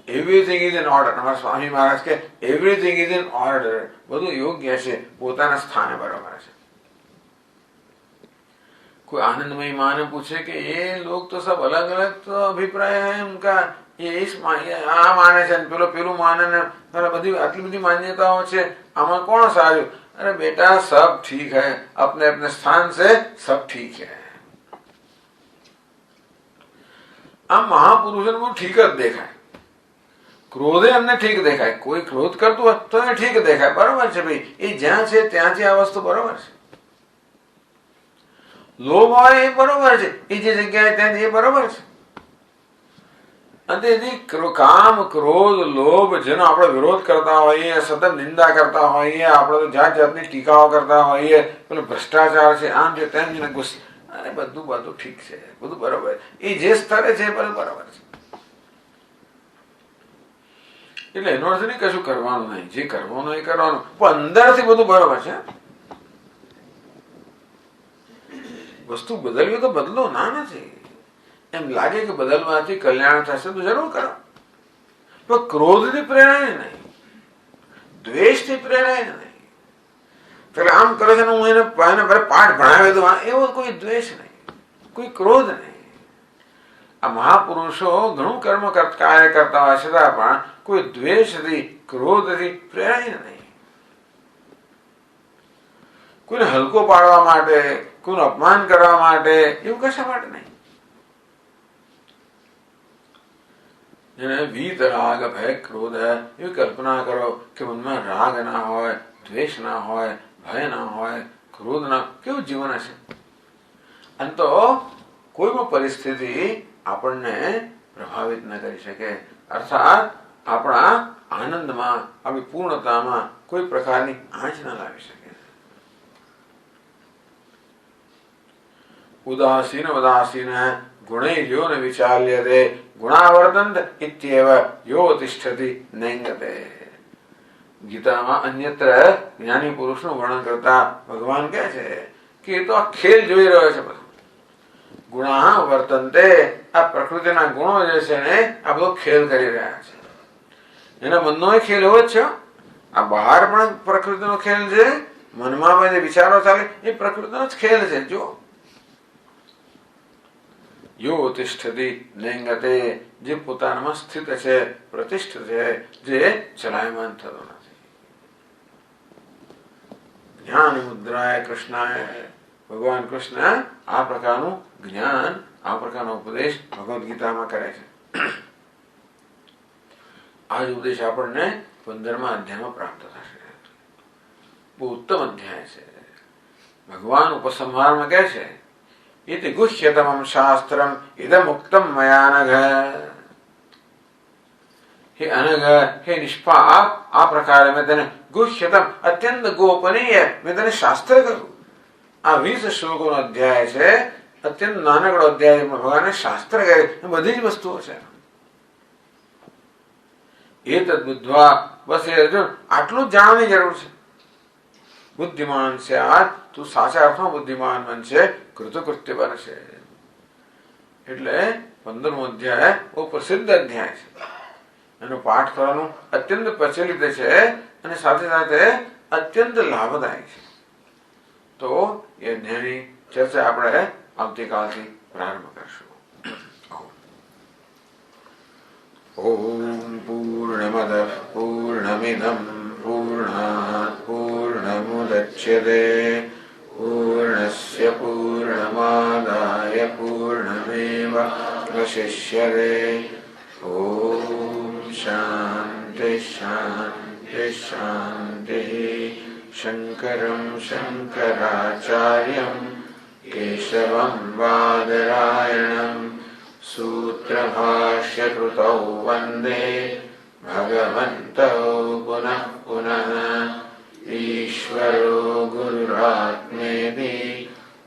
Everything is in order. અમારા સ્વામી મહારાજ કે એવરીથિંગ ઇઝ ઇન ઓર્ડર. બધું યોગ્ય છે, પોતાના સ્થાને બરોબર છે. कोई आनंदमयी माँ ने पूछे कि ये लोग तो सब अलग अलग तो अभिप्राय है उनका, ये इस आ माने છે પેલો પેલું માને ને બધી આટલી બધી માન્યતાઓ છે, આમાં કોણ સારું? अरे बेटा सब ठीक है, अपने अपने स्थान से सब ठीक है. આમ મહાપુરુષોને બહુ ઠીક જ દેખાય. ક્રોધે એમને ઠીક દેખાય. કોઈ ક્રોધ કરતું હોય તો એ ઠીક દેખાય. બરોબર છે ભાઈ, એ જ્યાં છે ત્યાંથી આ વસ્તુ બરોબર છે. લોભ હોય એ બરોબર છે, એ જે જગ્યાએ ત્યાં એ બરોબર છે. અને કામ ક્રોધ લોભ જેનો આપણે વિરોધ કરતા હોઈએ, સતત નિંદા કરતા હોઈએ, આપણે તો જાત જાતની ટીકાઓ કરતા હોઈએ, પેલો ભ્રષ્ટાચાર છે, આમ છે તેમ છે, ગુસ્સો, અરે બધું ઠીક છે, બધું બરોબર. એ જે સ્તરે છે બધું બરોબર છે. એટલે એનો અર્થ નહીં કશું કરવાનું નહીં, જે કરવાનું એ કરવાનું, પણ અંદરથી બધું બરોબર છે. વસ્તુ બદલવી તો બદલો ના નથી. એમ લાગે કે બદલવાથી કલ્યાણ થશે તો જરૂર કરો, પણ ક્રોધથી પ્રેરાય નહીં, દ્વેષથી પ્રેરાય નહીં. એટલે આમ કરે છે હું એને પાઠ ભણાવી દઉં, એવો કોઈ દ્વેષ નહીં, કોઈ ક્રોધ નહીં. આ મહાપુરુષો ઘણું કર્મ કાર્ય કરતા હોય છતાં પણ કોઈ દ્વેષથી ક્રોધથી પ્રેરાય નહીં. કોઈને હલકો પાડવા માટે, કોઈનું અપમાન કરવા માટે, એવું કશા માટે નહીં. જેને વીત રાગ ભય ક્રોધ એવી કલ્પના કરો કે મનમાં રાગ ના હોય, દ્વેષ ના હોય, ભય ના હોય, ક્રોધ ના, કેવું જીવન હશે. અને તો કોઈ પણ પરિસ્થિતિ આપણને પ્રભાવિત ન કરી શકે. અર્થાત આપણા આનંદમાં, આપણી પૂર્ણતામાં કોઈ પ્રકારની આંચ ન લાવી શકે. ઉદાસીન ઉદાસીન ગુણૈર્યો ન વિચાલ્યતે ગુણાવર્તંત ઇત્યેવ યો તિષ્ઠતિ નૈંગતે. ગીતામાં અન્યત્ર જ્ઞાની પુરુષનું વર્ણન કરતા ભગવાન કહે છે કે એ તો આ ખેલ જોઈ રહ્યો છે. બધું ગુણા વર્તનતે, આ પ્રકૃતિના ગુણો જે છે ને આ બધો ખેલ કરી રહ્યા છે. એના મનનો ખેલ એવો જ છે. આ બહાર પણ પ્રકૃતિનો ખેલ છે, મનમાં જે વિચારો ચાલે એ પ્રકૃતિનો જ ખેલ છે. જો યો તિષ્ઠતિ નેંગતે, જે પોતાનામાં સ્થિત છે, પ્રતિષ્ઠિત છે, જે ચલાયમાન થતો નથી. જ્ઞાન મુદ્રાય કૃષ્ણાય, ભગવાન કૃષ્ણ આ પ્રકારનું જ્ઞાન, આ પ્રકારનો ઉપદેશ ભગવદ્ ગીતામાં કરે છે. આ જ ઉપદેશ આપણને 15મા અધ્યાયમાં પ્રાપ્ત થશે. બહુ ઉત્તમ અધ્યાય છે. ભગવાન ઉપસંહારમાં કહે છે, ઇતિ ગુહ્યતમં શાસ્ત્રમ ઇદમ ઉક્તમ મયા નઘ. હે અનઘ, હે નિષ્પાપ, આ પ્રકારે મેં તને ગુહ્યતમ, અત્યંત ગોપનીય મેં તને શાસ્ત્ર કહ્યું. આ 20 શ્લોકોનો અધ્યાય છે. અત્યંત નાનકડો અધ્યાય. ભગવાને શાસ્ત્ર કહે, બધી જ વસ્તુઓ છે. એ તદ બુદ્ધવા, બસ એ અર્જુન આટલું જ જાણવાની જરૂર છે. બુદ્ધિમાન છે આ, તું સાચા અર્થમાં બુદ્ધિમાન બનશે, કૃતકૃત્ય બનશે. એટલે 15મો અધ્યાય બહુ પ્રસિદ્ધ અધ્યાય છે. એનો પાઠ કરવાનું અત્યંત પ્રચલિત છે અને સાથે સાથે અત્યંત લાભદાયક છે. તો એ અધ્યાયની ચર્ચા આપણે આવતીકાલથી પ્રારંભ કરશું. ઓમ પૂર્ણમદ પૂર્ણમિદમ પૂર્ણાત પૂર્ણમુદચ્યતે પૂર્ણસ્ય પૂર્ણમાદાય પૂર્ણમેવાવશિષ્યતે. ઓમ શાંતિ શાંતિ શાંતિ. શંકરં શંકરાચાર્યં કેશવં બાદરાયણં સૂત્રભાષ્યકૃતૌ વંદે ભગવन्तौ પુનઃ પુનઃ. ઈશ્વરો ગુરુરાત્મેતિ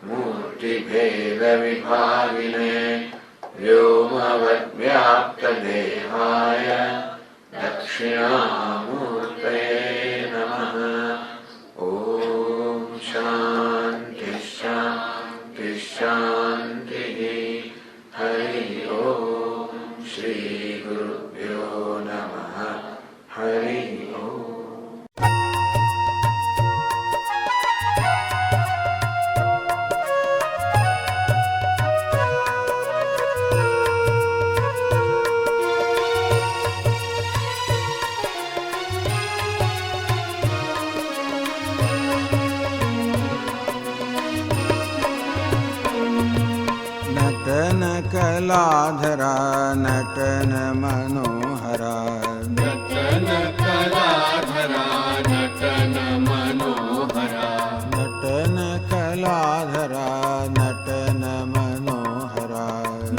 મૂર્તિભેદવિભાગિને વ્યોમવદ્વ્યાપ્તદેહાય દક્ષિણામૂર્તયે નમઃ. ઓમ શાંતિ શાંતિ શાંતિ. હરિ ઓમ. શ્રી ગુરુભ્યો નમઃ. હરિ ઓમ. कलाधरा नटन मनोहरा, नटन कलाधरा नटन मनोहरा, नटन कलाधरा नटन मनोहरा,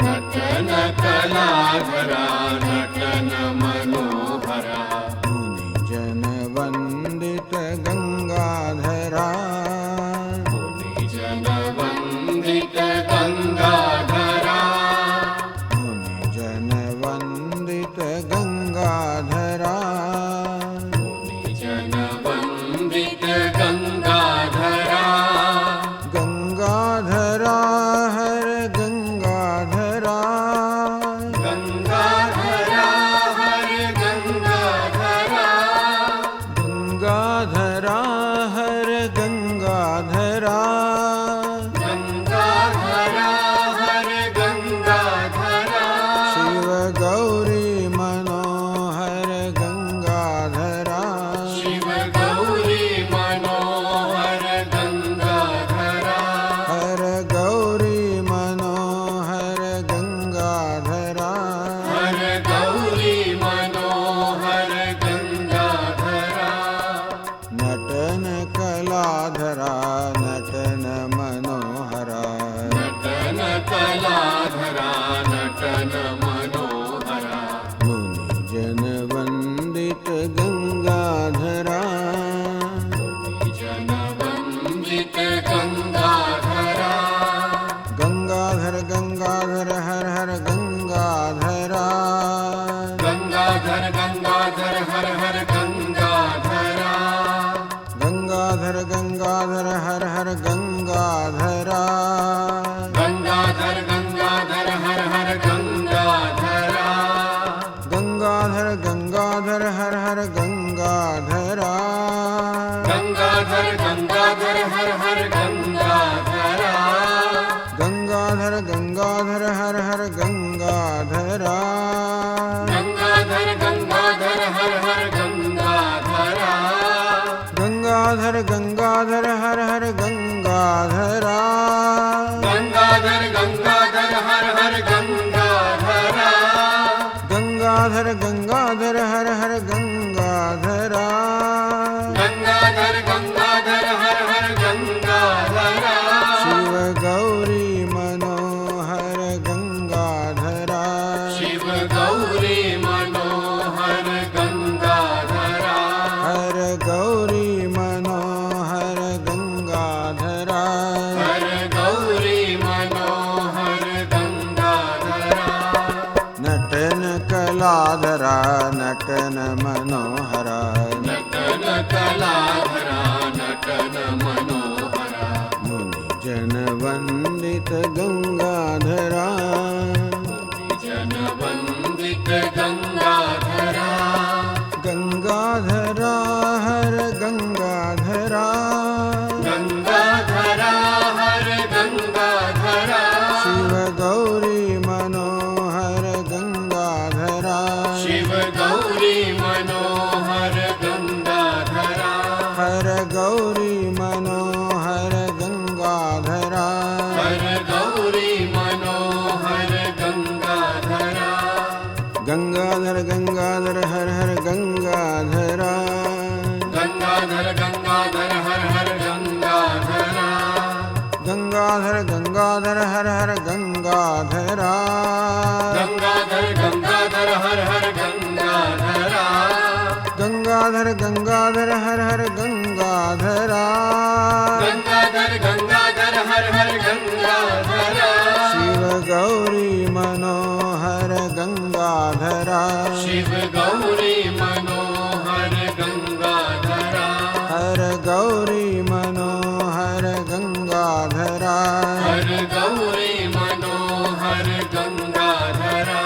नटन कलाधरा नटन मनोहरा. मुनिजन वंदित गंगाधरा, मुनिजन वंदित गंगाधरा, मुनिजन वंदित गंगाधरा, मुनिजन वंदित गंगाधरा. गंगाधरा हर गंगाधरा, गंगाधरा हर गंगाधरा, गंगाधरा हर गंगाधरा, गंगाधरा हर गंगाधरा. शिव गौरी मनोहर गंगाधरा, शिव गौरी मनोहर गंगाधरा, हर गौरी मनोहर गंगाधरा, हर गौरी मनोहर गंगाधरा. नटन कलाधरा नटन मनोहरा, नटन कलाधरा नटन मनोहरा, मुनिजन वंदित गंगाधरा, जन वंदित गंगाधरा. गंगाधर गंगाधर हर हर गंगाधरा, गंगाधर गंगाधर हर हर गंगाधरा, गंगाधर गंगाधर हर हर गंगाधरा, गंगाधर गंगाधर गंगाधर हर हर गंगाधरा गंगाधर गंगाधर हर हर गंगाधरा गंगाधर गंगाधर हर हर गंगाधरा गंगाधर गंगाधर हर हर गंगाधरा गंगाधर गंगाधर हर हर गंगाधरा गंगाधर गंगाधर हर हर गंगाधरा गंगाधर गंगाधर हर हर गंगाधरा गंगाधर गंगाधर हर हर गंगाधरा शिव गौरी मनोहर गंगाधरा शिव गौरी मनोहर गंगाधरा हर गौरी मनोहर गंगाधरा हर गौरी मनोहर गंगाधरा नटन कलाधरा नटन मनोहरा नटन कलाधरा नटन मनोहरा मुनि जन वंदित गंगाधरा जन वंदित गंगाधरा गंगाधरा हर गंगाधरा गंगाधरा हर गंगाधरा शिव गौरी मनोहर गंगाधरा शिव गौरी मनोहर गंगाधरा हर गौरी मनोहर गंगाधरा हर गौरी मनोहर गंगाधरा गंगाधर गंगाधर हर हर गंगाधरा गंगाधर गंगाधर हर हर गंगाधरा गंगाधर गंगाधर हर हर गंगाधरा गंगाधर गंगाधर हर हर गंगाधरा गंगाधर गंगाधर हर हर गंगाधरा गंगाधर गंगाधर हर हर गंगाधरा शिव गौरी मनोहर गंगाधरा शिव गौरी मनोहर गंगाधरा हर गौरी मनोहर गंगाधरा हर गौरी मनोहर गंगाधरा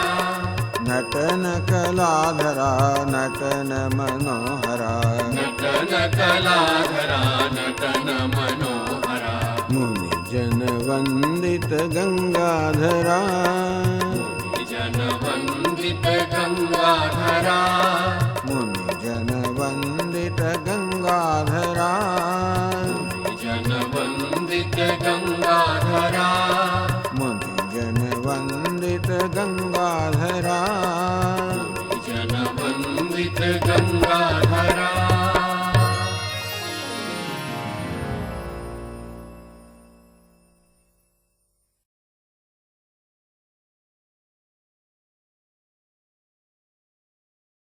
नटन कलाधरा नटन मनोहरा नटन कलाधरा नटन मनोहरा मुनि जन वंदित गंगाधरा जन वंदित गंगाधरा मुनि जन वंदित गंगाधरा जन वंदित गंगाधरा